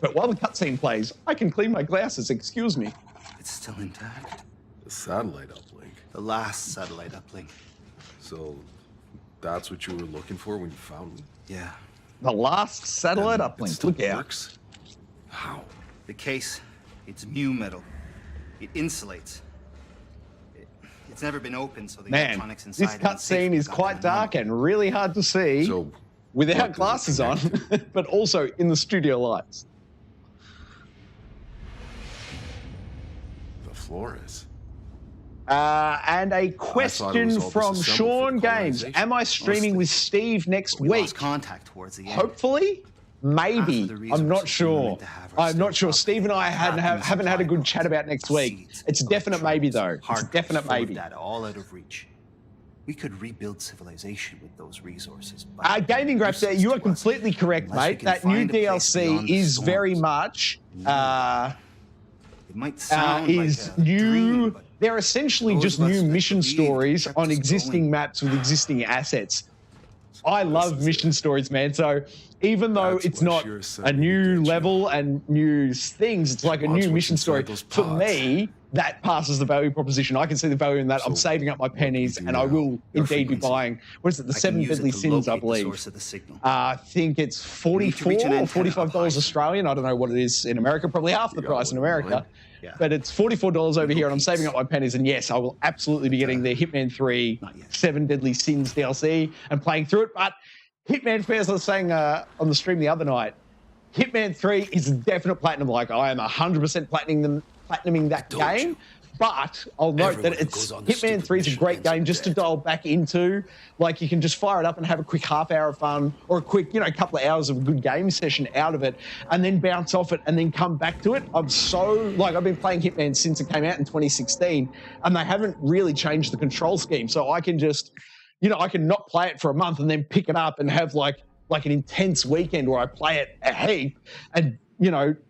But while the cutscene plays, I can clean my glasses, excuse me. It's still intact. The satellite uplink. The last satellite uplink. So that's what you were looking for when you found me? Yeah. The last satellite It uplink, still look out. works? How? The case, it's mu metal. It insulates. It's never been opened, so the Man, electronics inside this cutscene is quite dark and really hard to see So without what does it glasses on, connect but also in the studio lights. The Flores. And a it was question all from disassembled Sean for the Games. colonization. Am I streaming with Steve next We week? lost contact towards the end. Hopefully, maybe. Half of the I'm not resources we were sure. meant to have are I'm not still sure. Steve and I up. haven't had a good chat about next week. Seeds, It's a definite maybe though. It's a hard definite full of maybe. data, all out of reach. We could rebuild civilization with those resources. but Gaming Graph, useless you are to us completely correct, unless we mate. can That new find a place DLC beyond the is very storms. much It might sound is like a new. dream, but They're essentially those just of us new that mission believe stories kept on us existing going. maps with existing assets. I love mission stories, man. So even though That's it's what not sheer a sanity new gets you. level and new things, it's like a Watch new what's mission story. inside those For pods. me, that passes the value proposition. I can see the value in that. I'm So, saving up my what do we pennies, do and I now? will Your indeed be frequency. buying. What is it? The I can Seven use it Deadly to Sins, I locate the believe. source of the signal. I think it's need to reach 44 an or antenna up $45 high. Australian. I don't know what it is in America. Probably half the got price in one in America. mind? Yeah. But it's $44 over here, and I'm saving up my pennies. And yes, I will absolutely be getting the Hitman 3 Not yet. 7 Deadly Sins DLC and playing through it. But Hitman 3, as I was saying on the stream the other night, Hitman 3 is a definite platinum. Like, I am 100% platinuming that told game. you. But I'll note Everyone that who it's goes on this Hitman stupid 3 is a mission great ends up game just to dead. dial back into. Like, you can just fire it up and have a quick half hour of fun or a quick, couple of hours of a good game session out of it and then bounce off it and then come back to it. I've been playing Hitman since it came out in 2016 and they haven't really changed the control scheme. So I can just, I can not play it for a month and then pick it up and have like an intense weekend where I play it a heap and,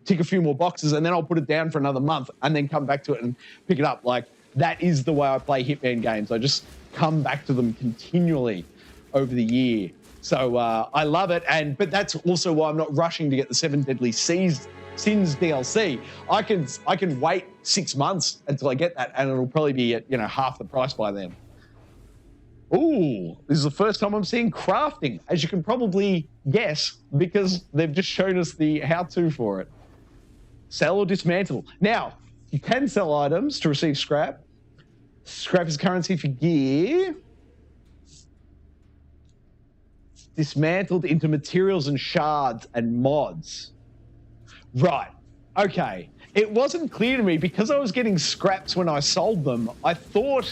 tick a few more boxes and then I'll put it down for another month and then come back to it and pick it up. Like, that is the way I play Hitman games. I just come back to them continually over the year. So I love it. But that's also why I'm not rushing to get the 7 Deadly Sins DLC. I can wait 6 months until I get that and it'll probably be at, half the price by then. Ooh, this is the first time I'm seeing crafting, as you can probably guess, because they've just shown us the how-to for it. Sell or dismantle. Now, you can sell items to receive scrap. Scrap is currency for gear. Dismantled into materials and shards and mods. Right. Okay. It wasn't clear to me because I was getting scraps when I sold them. I thought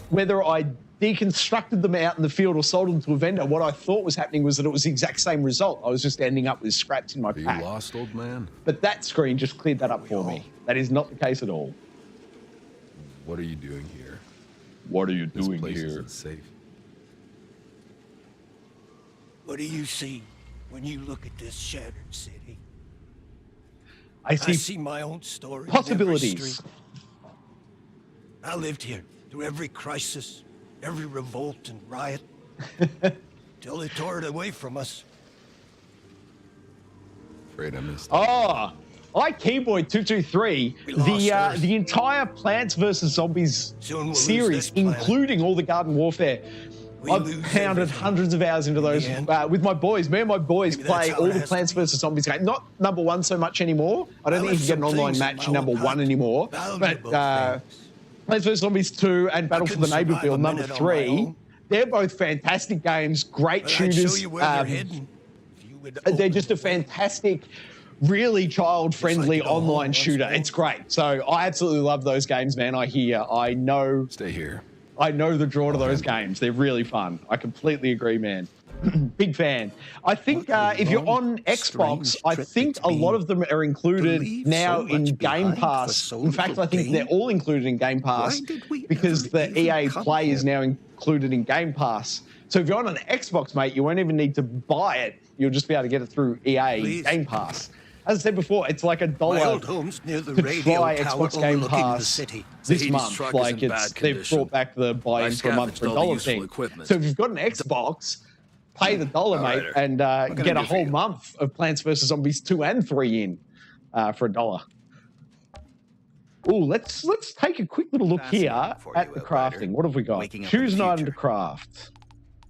whether I deconstructed them out in the field or sold them to a vendor, what I thought was happening was that it was the exact same result. I was just ending up with scraps in my Are you pack. lost, old man? But that screen just cleared that up for me. That is not the case at all. What are you doing here? What are you This doing place here? isn't safe. What do you see when you look at this shattered city? I I see see my own story. in every possibilities. street. I lived here through every crisis, every revolt and riot, till they tore it away from us. Afraid I missed it. Oh, Keyboy223, We lost Earth. the entire Plants vs. Zombies Soon we'll series, lose this planet. including all the Garden Warfare. We I've lose pounded everything. hundreds of hours into In the those end. with my boys. Me and my boys Maybe that's play how all it the has Plants to be. vs. Zombies games. Not number one so much anymore. I don't I think you left can get an some online things in match my number own one pack. anymore. But Valuable things. Plants vs. Zombies 2 and Battle for the couldn't Neighbor survive Field a number minute on my 3, own. they're both fantastic games, great But I'd shooters. show you where they're hidden. If you would They're open just a the door. fantastic, really child-friendly Just like to go home online once shooter. more. It's great. So I absolutely love those games, man. I know Stay here. the draw to those games. They're really fun. I completely agree, man. Big fan. I think if you're on Xbox, strange I trip think it's a lot been of them are included to leave now so in much Game behind for Pass. so In fact, little I think gain. they're all included in Game Pass Why did we because ever the even EA come Play is here? now included in Game Pass. So if you're on an Xbox, mate, you won't even need to buy it. You'll just be able to get it through EA Please. Game Pass. As I said before, it's like $1 My old home's near the to radio try tower Xbox Game overlooking the Pass city. this Hades month. truck is Like in it's bad they've condition. brought back the buy-in I for a month for scavenged all the $1 useful thing. equipment. So if you've got an Xbox, pay the $1, mate, Outrider. and What can I get a do for whole you? month of Plants vs Zombies 2 and 3 in for $1. Oh, let's take a quick little look here Fascinating for at you, the Outrider. crafting. What have we got? Waking up in Choose the an item to future. craft.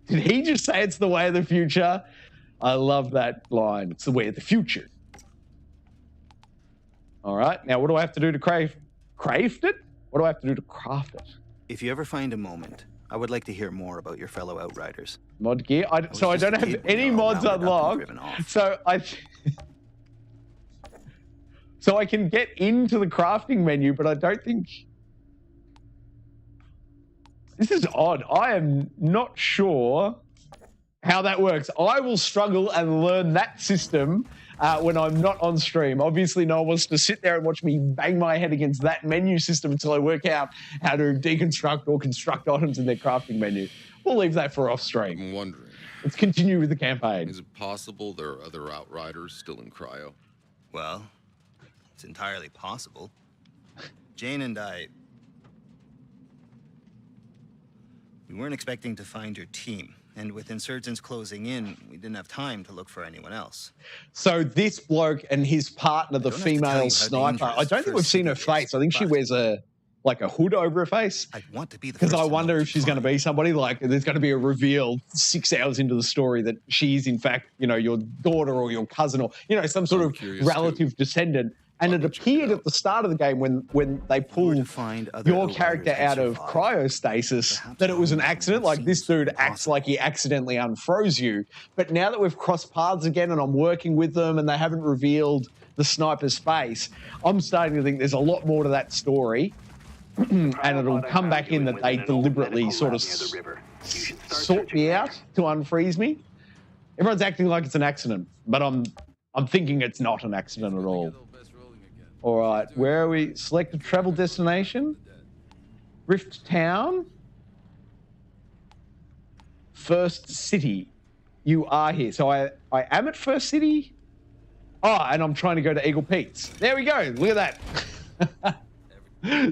Did he just say it's the way of the future? I love that line. It's the way of the future. All right. Now, what do I have to do to craft it? What do I have to do to craft it? If you ever find a moment, I would like to hear more about your fellow Outriders. Mod gear. So I just a don't have kid when any you're all mods rounded up and unlocked. driven off. So so I can get into the crafting menu, but I don't think. This is odd. I am not sure how that works. I will struggle and learn that system when I'm not on stream. Obviously, no one wants to sit there and watch me bang my head against that menu system until I work out how to deconstruct or construct items in their crafting menu. We'll leave that for off stream. I'm wondering, Let's continue with the campaign. is it possible there are other Outriders still in cryo? Well, it's entirely possible. Jane and I... We weren't expecting to find your team, and with insurgents closing in, we didn't have time to look for anyone else. So this bloke and his partner, the I don't have to tell female you how sniper, dangerous I don't think we've First seen her City is, face. I think she but- wears a hood over her face. I'd want to be the Because first I to know wonder what if you she's going to find. be somebody like there's going to be a reveal 6 hours into the story that she's in fact, your daughter or your cousin or some sort I'm of curious relative descendant. And I'll it go check appeared it at the start of the game when they Or pulled to find other your Outriders character that out of survived. cryostasis Perhaps that it was an one accident. that Like this seems dude acts impossible. like he accidentally unfroze you. But now that we've crossed paths again and I'm working with them and they haven't revealed the sniper's face, I'm starting to think there's a lot more to that story. And it'll come back in that they deliberately sort of sort me out to unfreeze me. Everyone's acting like it's an accident, but I'm thinking it's not an accident at all. All right, where are we? Select a travel destination. Rift Town. First City. You are here. So I am at First City. Oh, and I'm trying to go to Eagle Peaks. There we go. Look at that.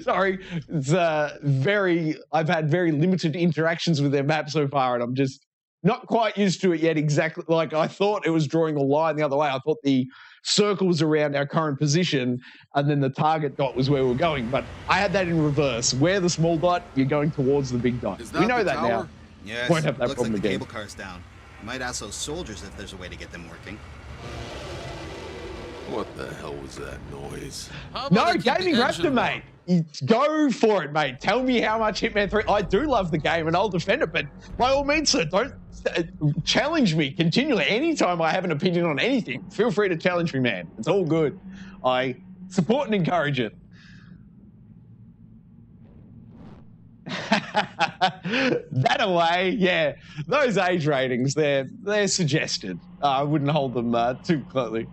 Sorry, it's I've had very limited interactions with their map so far, and I'm just not quite used to it yet. Exactly, like I thought it was drawing a line the other way. I thought the circle was around our current position, and then the target dot was where we were going. But I had that in reverse. Where the small dot, you're going towards the big dot. Is that We know the that now. tower? Yes, Won't have that looks problem like the again. cable car's down. Might ask those soldiers if there's a way to get them working. What the hell was that noise? No, Gaming Raptor, mate. Go for it, mate. Tell me how much Hitman 3. I do love the game and I'll defend it, but by all means, sir, don't challenge me continually. Anytime I have an opinion on anything, feel free to challenge me, man. It's all good. I support and encourage it. That away, yeah. Those age ratings, they're suggested. I wouldn't hold them too closely.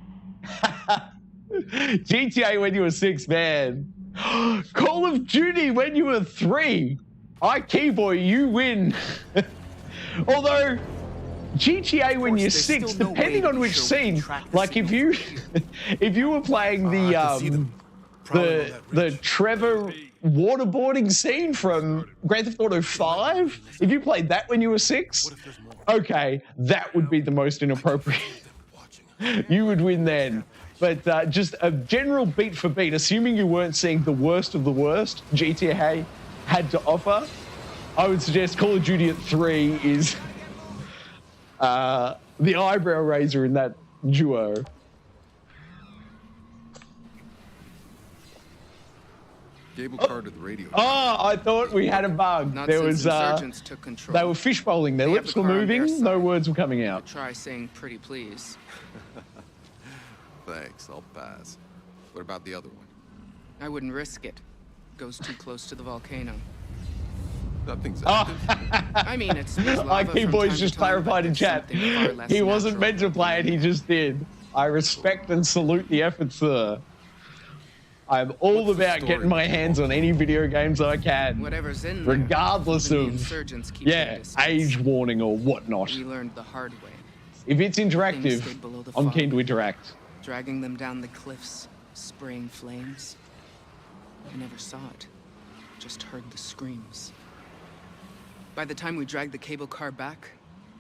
GTA when you were 6, man. Call of Duty when you were 3. Keyboy, you win. Although GTA when you're there's 6, still no depending way on to which show we scene, can track the like if you were playing the Trevor waterboarding scene from Grand Theft Auto 5, if you played that when you were 6, okay, that would be the most inappropriate. You would win then. But just a general beat for beat, assuming you weren't seeing the worst of the worst GTA had to offer, I would suggest Call of Duty at 3 is the eyebrow raiser in that duo. Cable car to the radio. Oh, I thought we had a bug. Not There since was insurgents took control. they were fishbowling. Their They have lips the were car on their moving. No side. words were coming out. Try saying pretty please. Thanks, I'll pass. What about the other one? I wouldn't risk it. Goes too close to the volcano. Nothing's Oh, active. I mean, it spews lava Key from Boys time just to time, but clarified in it's chat. something far less He wasn't natural. meant to play it. He just did. I respect and salute the effort, sir. I'm all What's the about story? getting my hands on any video games I can, Whatever's in there, regardless even the of, insurgents keep their yeah, distance. age warning or whatnot. We learned the hard way. If it's Things interactive, stayed below the I'm fog, keen to interact. dragging them down the cliffs, spraying flames. I never saw it, just heard the screams. By the time we dragged the cable car back,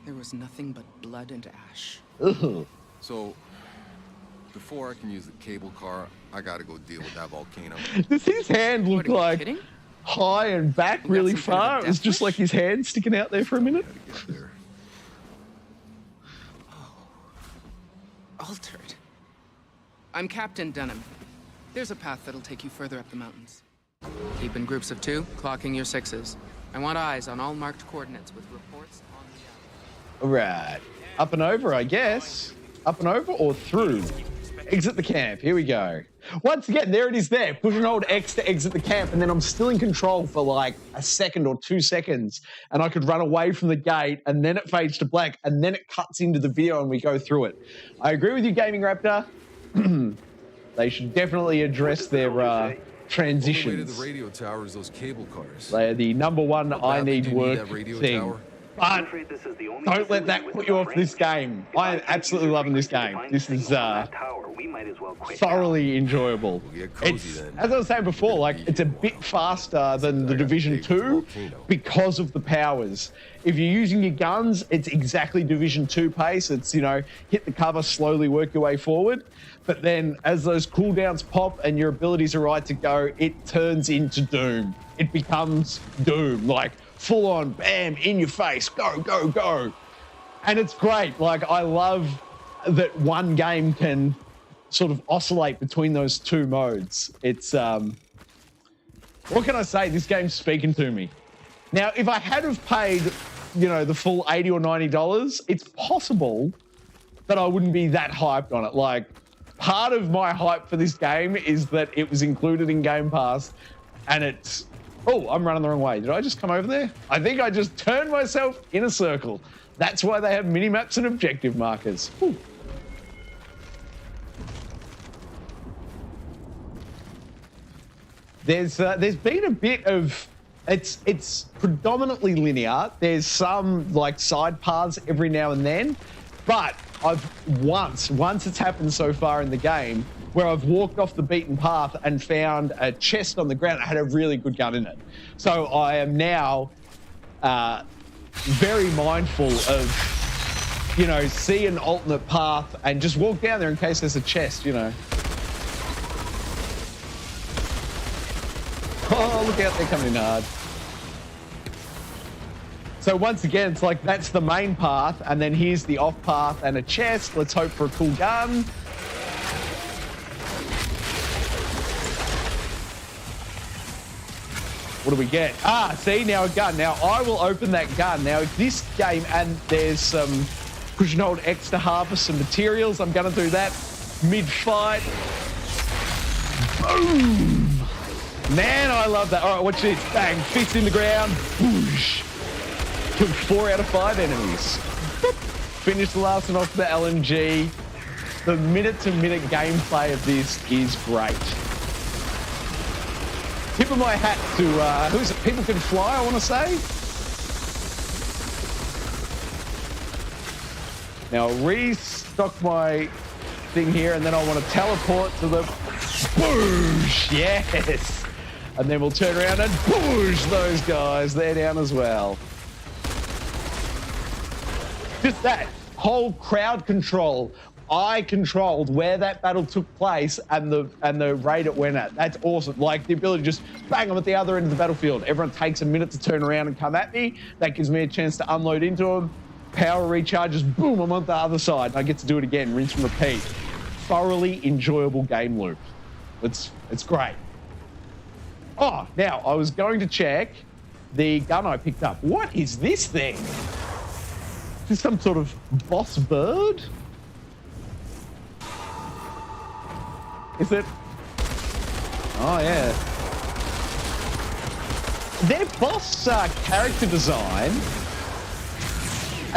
there was nothing but blood and ash. Ugh. So, before I can use the cable car, I gotta go deal with that volcano. Does his hand look What, are you like kidding? high and back We got really some kind of a far? It was death just wish? like his hand sticking out there for a minute. Gotta get there. Altered. I'm Captain Dunham. There's a path that'll take you further up the mountains. Keep in groups of 2, clocking your 6s. I want eyes on all marked coordinates with reports on the hour. Right. Up and over, I guess. Up and over or through? Exit the camp. Here we go. Once again, there it is there. Push and hold X to exit the camp, and then I'm still in control for like a second or 2 seconds, and I could run away from the gate, and then it fades to black, and then it cuts into the video, and we go through it. I agree with you, Gaming Raptor. They should definitely address their On the way to transitions. the radio tower is those cable cars. They are the number one How I badly need do you need work that radio thing. tower? I'm But afraid this is the only don't let facility that with put you off enough this range. game. If I am can't absolutely use loving this frequency game. to find This the is signal on that tower, we might as well quit now. thoroughly enjoyable. We'll get cozy It's, then. as I was saying before, like it's a bit faster than the Division 2 because of the powers. If you're using your guns, it's exactly Division 2 pace. It's, you know, hit the cover, slowly work your way forward. But then as those cooldowns pop and your abilities are right to go, it turns into Doom. It becomes Doom, like full on, bam, in your face, go, go, go. And it's great. Like, I love that one game can sort of oscillate between those 2 modes. It's, what can I say? This game's speaking to me. Now, if I had have paid, you know, the full $80 or $90, it's possible that I wouldn't be that hyped on it. Like, part of my hype for this game is that it was included in Game Pass, and it's... Oh, I'm running the wrong way. Did I just come over there? I think I just turned myself in a circle. That's why they have mini-maps and objective markers. Whew. There's been a bit of... It's predominantly linear. There's some, like, side paths every now and then. But I've once it's happened so far in the game where I've walked off the beaten path and found a chest on the ground that had a really good gun in it. So I am now very mindful of, you know, see an alternate path and just walk down there in case there's a chest, you know. Oh, look out, they're coming in hard. So once again, it's like that's the main path, and then here's the off path and a chest. Let's hope for a cool gun. What do we get? Ah, see, now a gun. Now I will open that gun. Now if this game, and there's some push and hold X to harvest some materials. I'm gonna do that mid-fight. Boom! Man, I love that. All right, watch this. Bang, fist in the ground. Whoosh. Killed 4 out of 5 enemies. Boop. Finish the last one off with the LMG. The minute-to-minute gameplay of this is great. Tip of my hat to, who is it? People Can Fly, I want to say. Now, I'll restock my thing here, and then I want to teleport to the... Boosh! Yes! And then we'll turn around and push those guys. They're down as well. Just that whole crowd control. I controlled where that battle took place and the rate it went at. That's awesome. Like the ability to just bang them at the other end of the battlefield. Everyone takes a minute to turn around and come at me. That gives me a chance to unload into them. Power recharges. Boom, I'm on the other side. And I get to do it again. Rinse and repeat. Thoroughly enjoyable game loop. It's great. Oh, now I was going to check the gun I picked up. What is this thing? Is this some sort of boss bird? Is it? Oh, yeah. Their boss character design,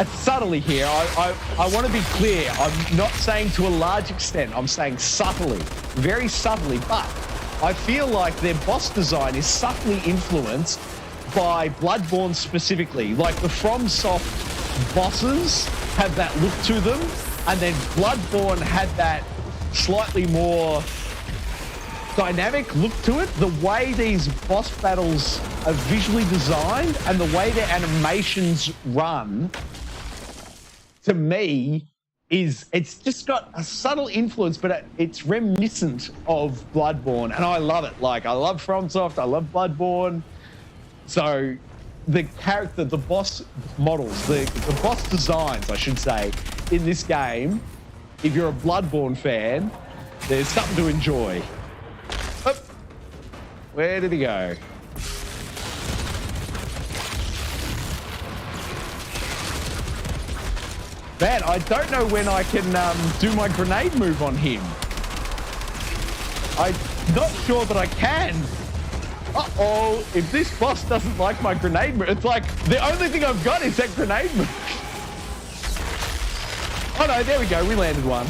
subtly here, I want to be clear. I'm not saying to a large extent. I'm saying subtly, very subtly, but I feel like their boss design is subtly influenced by Bloodborne specifically. Like the FromSoft bosses have that look to them, and then Bloodborne had that slightly more dynamic look to it. The way these boss battles are visually designed and the way their animations run, to me, it's just got a subtle influence, but it's reminiscent of Bloodborne, and I love it. Like, I love FromSoft, I love Bloodborne. So the character, the boss models, the boss designs, I should say, in this game, if you're a Bloodborne fan, there's something to enjoy. Oh, where did he go? Man, I don't know when I can do my grenade move on him. I'm not sure that I can. Uh-oh, if this boss doesn't like my grenade move, it's like the only thing I've got is that grenade move. Oh no, there we go, we landed one.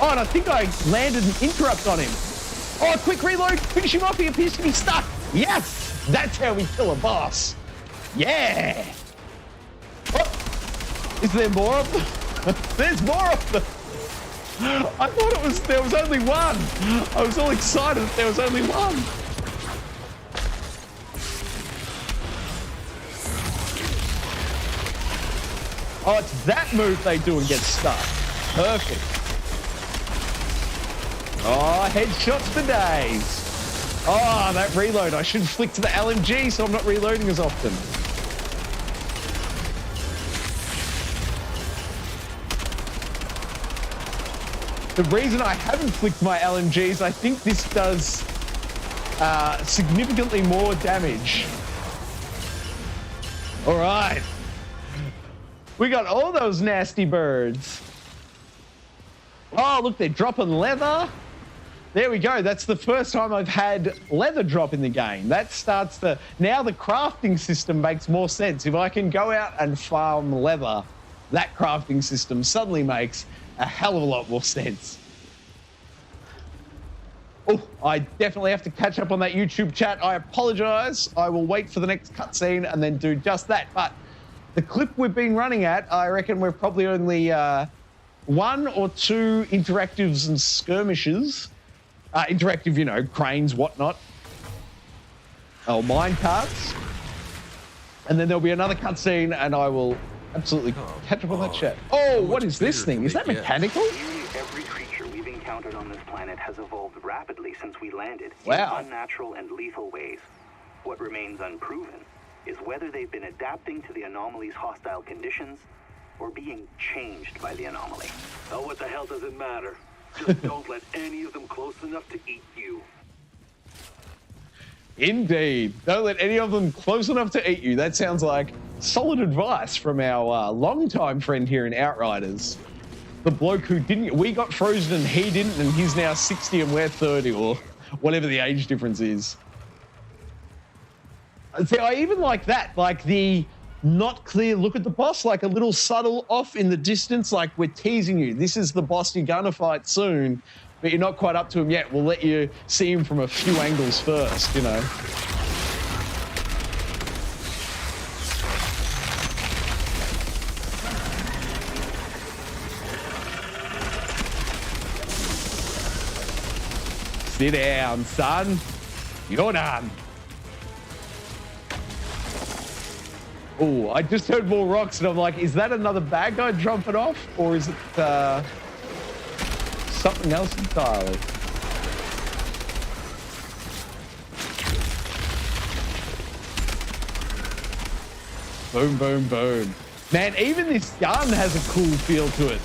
Oh, and I think I landed an interrupt on him. Oh, quick reload, finish him off, he appears to be stuck. Yes, that's how we kill a boss. Yeah. Oh. Is there more of them? There's more of them. I thought there was only one. I was all excited that there was only one. Oh, it's that move they do and get stuck. Perfect. Oh, headshots for days. Oh, that reload. I should flick to the LMG so I'm not reloading as often. The reason I haven't flicked my LMGs, I think this does significantly more damage. All right. We got all those nasty birds. Oh, look, they're dropping leather. There we go. That's the first time I've had leather drop in the game. That starts to... Now the crafting system makes more sense. If I can go out and farm leather, that crafting system suddenly makes a hell of a lot more sense. Oh, I definitely have to catch up on that YouTube chat. I apologize. I will wait for the next cutscene and then do just that. But the clip we've been running at, I reckon we're probably only 1 or 2 interactives and skirmishes. Interactive, you know, cranes, whatnot. Oh, mine carts. And then there'll be another cutscene and I will absolutely catch up on that chat. Oh, what is this thing? Is that mechanical? Nearly every creature we've encountered on this planet has evolved rapidly since we landed Wow. in unnatural and lethal ways. What remains unproven is whether they've been adapting to the anomaly's hostile conditions or being changed by the anomaly. Oh, what the hell does it matter? Just don't let any of them close enough to eat you. Indeed. Don't let any of them close enough to eat you. That sounds like solid advice from our longtime friend here in Outriders. The bloke who didn't... We got frozen and he didn't, and he's now 60 and we're 30, or whatever the age difference is. See, I even like that. Like the not clear look at the boss, like a little subtle off in the distance, like we're teasing you. This is the boss you're gonna fight soon, but you're not quite up to him yet. We'll let you see him from a few angles first, you know. Sit down, son. You're done. Oh, I just heard more rocks and I'm like, is that another bad guy jumping off? Or is it something else entirely? Boom, boom, boom. Man, even this gun has a cool feel to it.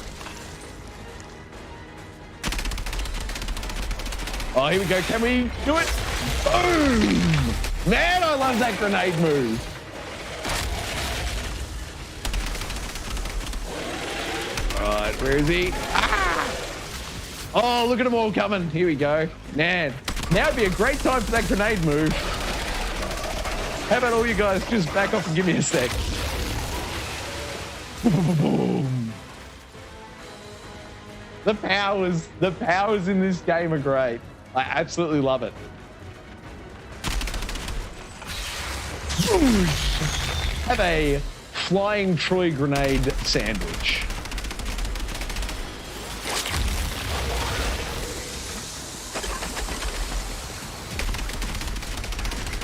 Oh, here we go. Can we do it? Boom! Man, I love that grenade move. All right, where is he? Ah! Oh, look at them all coming. Here we go. Man, now would be a great time for that grenade move. How about all you guys just back off and give me a sec? Boom. The powers in this game are great. I absolutely love it. Have a flying Troy grenade sandwich.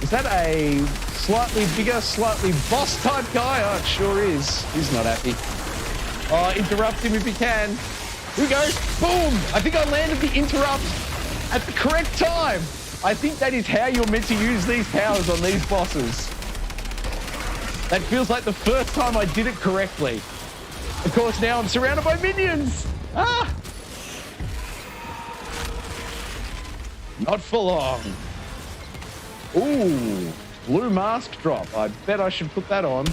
Is that a slightly bigger, slightly boss type guy? Oh, it sure is. He's not happy. Oh, interrupt him if you can. Here we go. Boom! I think I landed the interrupt at the correct time. I think that is how you're meant to use these powers on these bosses. That feels like the first time I did it correctly. Of course, now I'm surrounded by minions. Ah! Not for long. Ooh, blue mask drop. I bet I should put that on.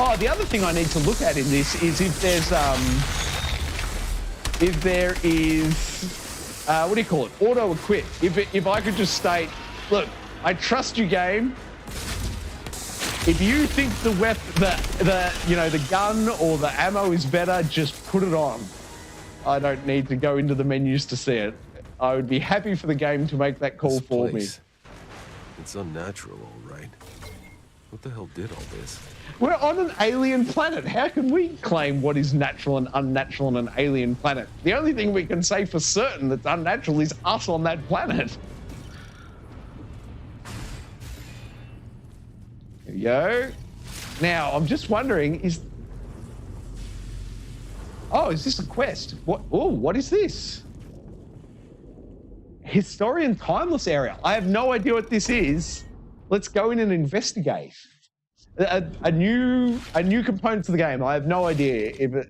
Oh, the other thing I need to look at in this is if there is, what do you call it? Auto equip. If I could just state, look, I trust you, game. If you think the gun or the ammo is better, just put it on. I don't need to go into the menus to see it. I would be happy for the game to make that call for me. It's unnatural, all right. What the hell did all this? We're on an alien planet. How can we claim what is natural and unnatural on an alien planet? The only thing we can say for certain that's unnatural is us on that planet. Here we go. Now, I'm just wondering, is this a quest? What is this? Historian Timeless area. I have no idea what this is. Let's go in and investigate. A new component to the game. I have no idea if it,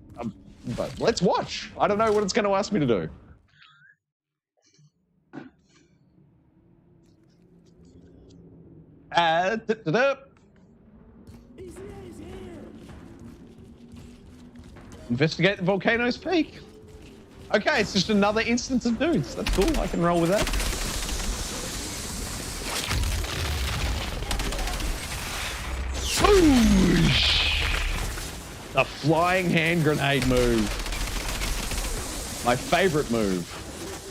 but let's watch. I don't know what it's going to ask me to do. Investigate the volcano's peak. Okay, it's just another instance of dudes. That's cool. I can roll with that. Swoosh! The flying hand grenade move. My favorite move.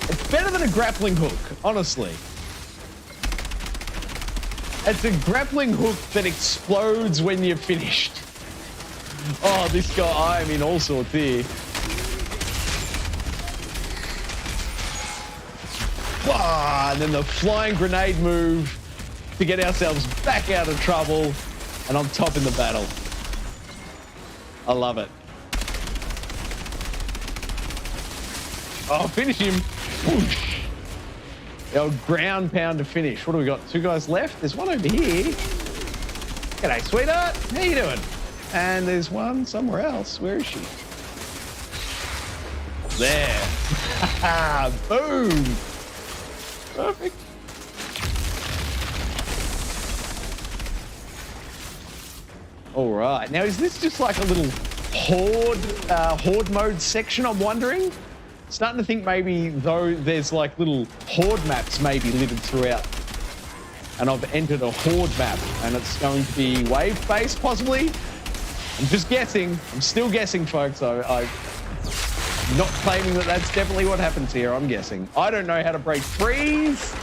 It's better than a grappling hook, honestly. It's a grappling hook that explodes when you're finished. Oh, this guy, I'm in all sorts here. And then the flying grenade move to get ourselves back out of trouble and on top in the battle. I love it. Oh, finish him. Whoosh. The old ground pound to finish. What do we got? 2 guys left. There's one over here. G'day, sweetheart. How you doing? And there's one somewhere else. Where is she? There. Boom. Perfect. All right. Now, is this just like a little horde mode section? I'm wondering. Starting to think maybe though there's like little horde maps maybe littered throughout, and I've entered a horde map, and it's going to be wave-based possibly. I'm just guessing. I'm still guessing, folks. I'm not claiming that that's definitely what happens here. I'm guessing. I don't know how to break freeze.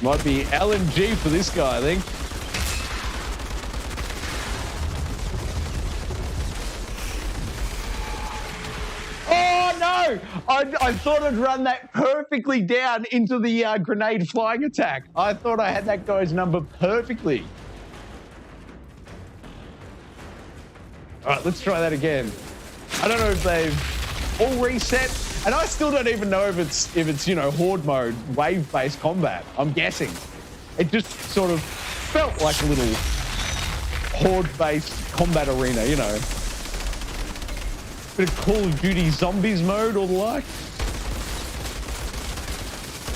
Might be LMG for this guy, I think. Oh no! I thought I'd run that perfectly down into the grenade flying attack. I thought I had that guy's number perfectly. All right, let's try that again. I don't know if they've all reset, and I still don't even know if it's you know, horde mode, wave-based combat. I'm guessing. It just sort of felt like a little horde-based combat arena, you know. Bit of Call of Duty Zombies mode or the like.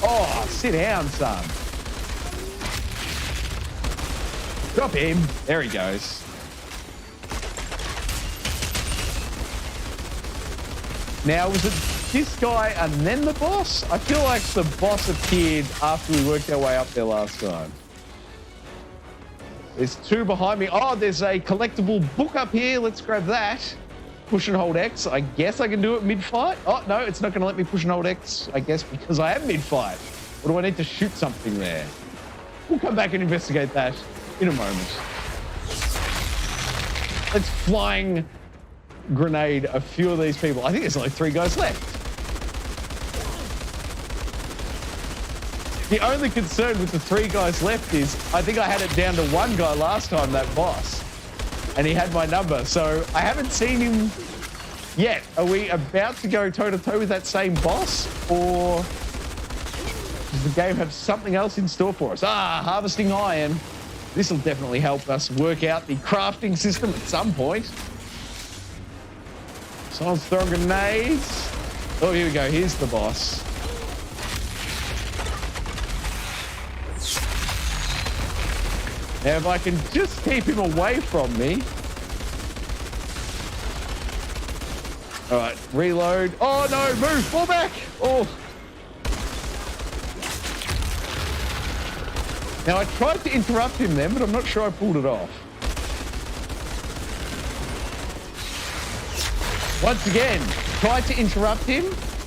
Oh, sit down, son. Drop him. There he goes. Now, was it this guy and then the boss? I feel like the boss appeared after we worked our way up there last time. There's 2 behind me. Oh, there's a collectible book up here. Let's grab that. push and hold X. I guess I can do it mid-fight. Oh, no, it's not going to let me push and hold X, I guess, because I am mid-fight. Or do I need to shoot something there? We'll come back and investigate that in a moment. Let's flying grenade a few of these people. I think there's only 3 guys left. The only concern with the 3 guys left is I think I had it down to 1 guy last time, that boss, and he had my number. So I haven't seen him yet. Are we about to go toe-to-toe with that same boss, or does the game have something else in store for us? Ah, harvesting iron. This will definitely help us work out the crafting system at some point. Someone's throwing grenades. Oh, here we go. Here's the boss. Now, if I can just keep him away from me. All right, reload. Oh, no, move, fall back. Oh. Now, I tried to interrupt him then, but I'm not sure I pulled it off. Once again, tried to interrupt him.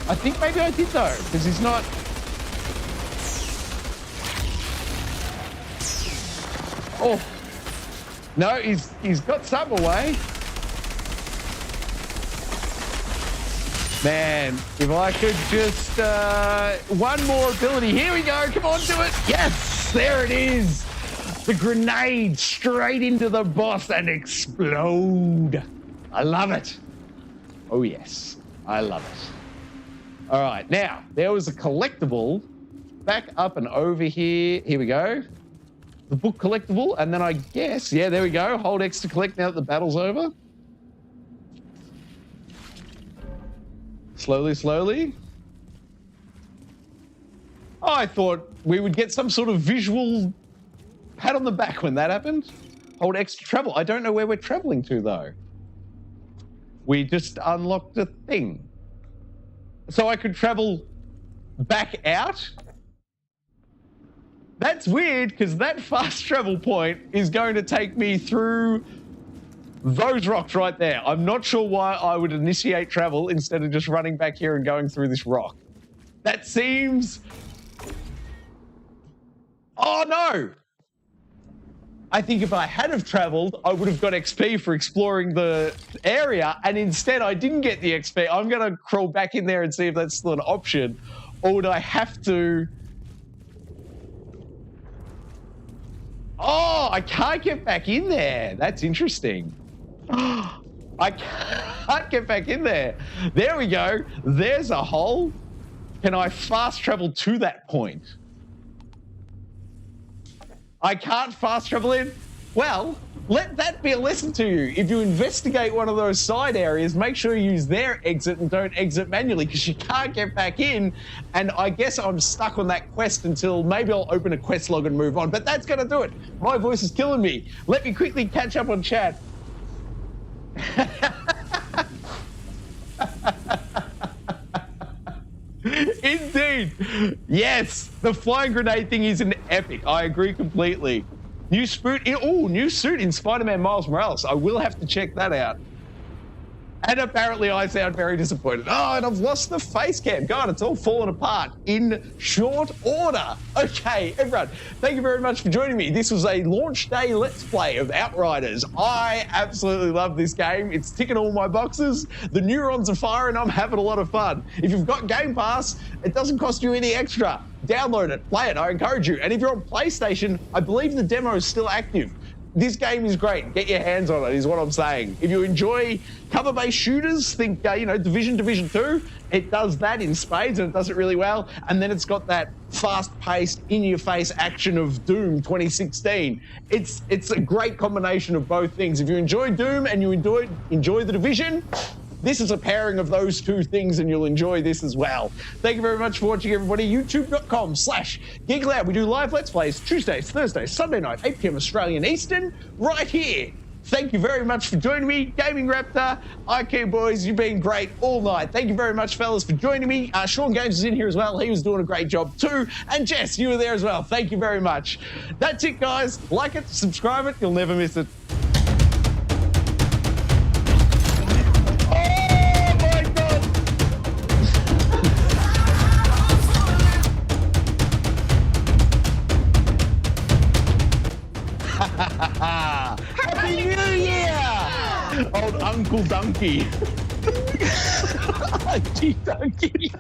I think maybe I did, though, because he's not... Oh, no, he's got some away. Man, if I could just, one more ability. Here we go, come on, do it. Yes, there it is. The grenade straight into the boss and explode. I love it. Oh yes, I love it. All right, now, there was a collectible back up and over here. Here we go. The book collectible, and then I guess, yeah, there we go. Hold X to collect now that the battle's over. Slowly, slowly. Oh, I thought we would get some sort of visual pat on the back when that happened. Hold X to travel. I don't know where we're traveling to, though. We just unlocked a thing. So I could travel back out? That's weird, because that fast travel point is going to take me through those rocks right there. I'm not sure why I would initiate travel instead of just running back here and going through this rock. That seems... Oh, no! I think if I had have traveled, I would have got XP for exploring the area, and instead I didn't get the XP. I'm going to crawl back in there and see if that's still an option. Or would I have to... Oh, I can't get back in there. That's interesting. I can't get back in there. There we go. There's a hole. Can I fast travel to that point? I can't fast travel in. Well, let that be a lesson to you. If you investigate one of those side areas, make sure you use their exit and don't exit manually, because you can't get back in. And I guess I'm stuck on that quest until maybe I'll open a quest log and move on. But that's going to do it. My voice is killing me. Let me quickly catch up on chat. Indeed. Yes, the flying grenade thing is an epic. I agree completely. New suit in Spider-Man Miles Morales. I will have to check that out. And apparently I sound very disappointed. Oh, and I've lost the face cam. God, it's all fallen apart in short order. Okay, everyone, thank you very much for joining me. This was a launch day Let's Play of Outriders. I absolutely love this game. It's ticking all my boxes. The neurons are firing. I'm having a lot of fun. If you've got Game Pass, it doesn't cost you any extra. Download it, play it, I encourage you. And if you're on PlayStation, I believe the demo is still active. This game is great. Get your hands on it, is what I'm saying. If you enjoy cover-based shooters, think, Division 2, it does that in spades, and it does it really well. And then it's got that fast-paced, in-your-face action of Doom 2016. It's a great combination of both things. If you enjoy Doom and you enjoy The Division, this is a pairing of those two things, and you'll enjoy this as well. Thank you very much for watching, everybody. YouTube.com/Geek Aloud. We do live Let's Plays Tuesdays, Thursdays, Sunday night, 8 p.m. Australian Eastern, right here. Thank you very much for joining me. Gaming Raptor, IQ Boys, you've been great all night. Thank you very much, fellas, for joining me. Sean Games is in here as well. He was doing a great job too. And Jess, you were there as well. Thank you very much. That's it, guys. Like it, subscribe it. You'll never miss it. Happy New Year! Old Uncle Donkey. Gee, Donkey.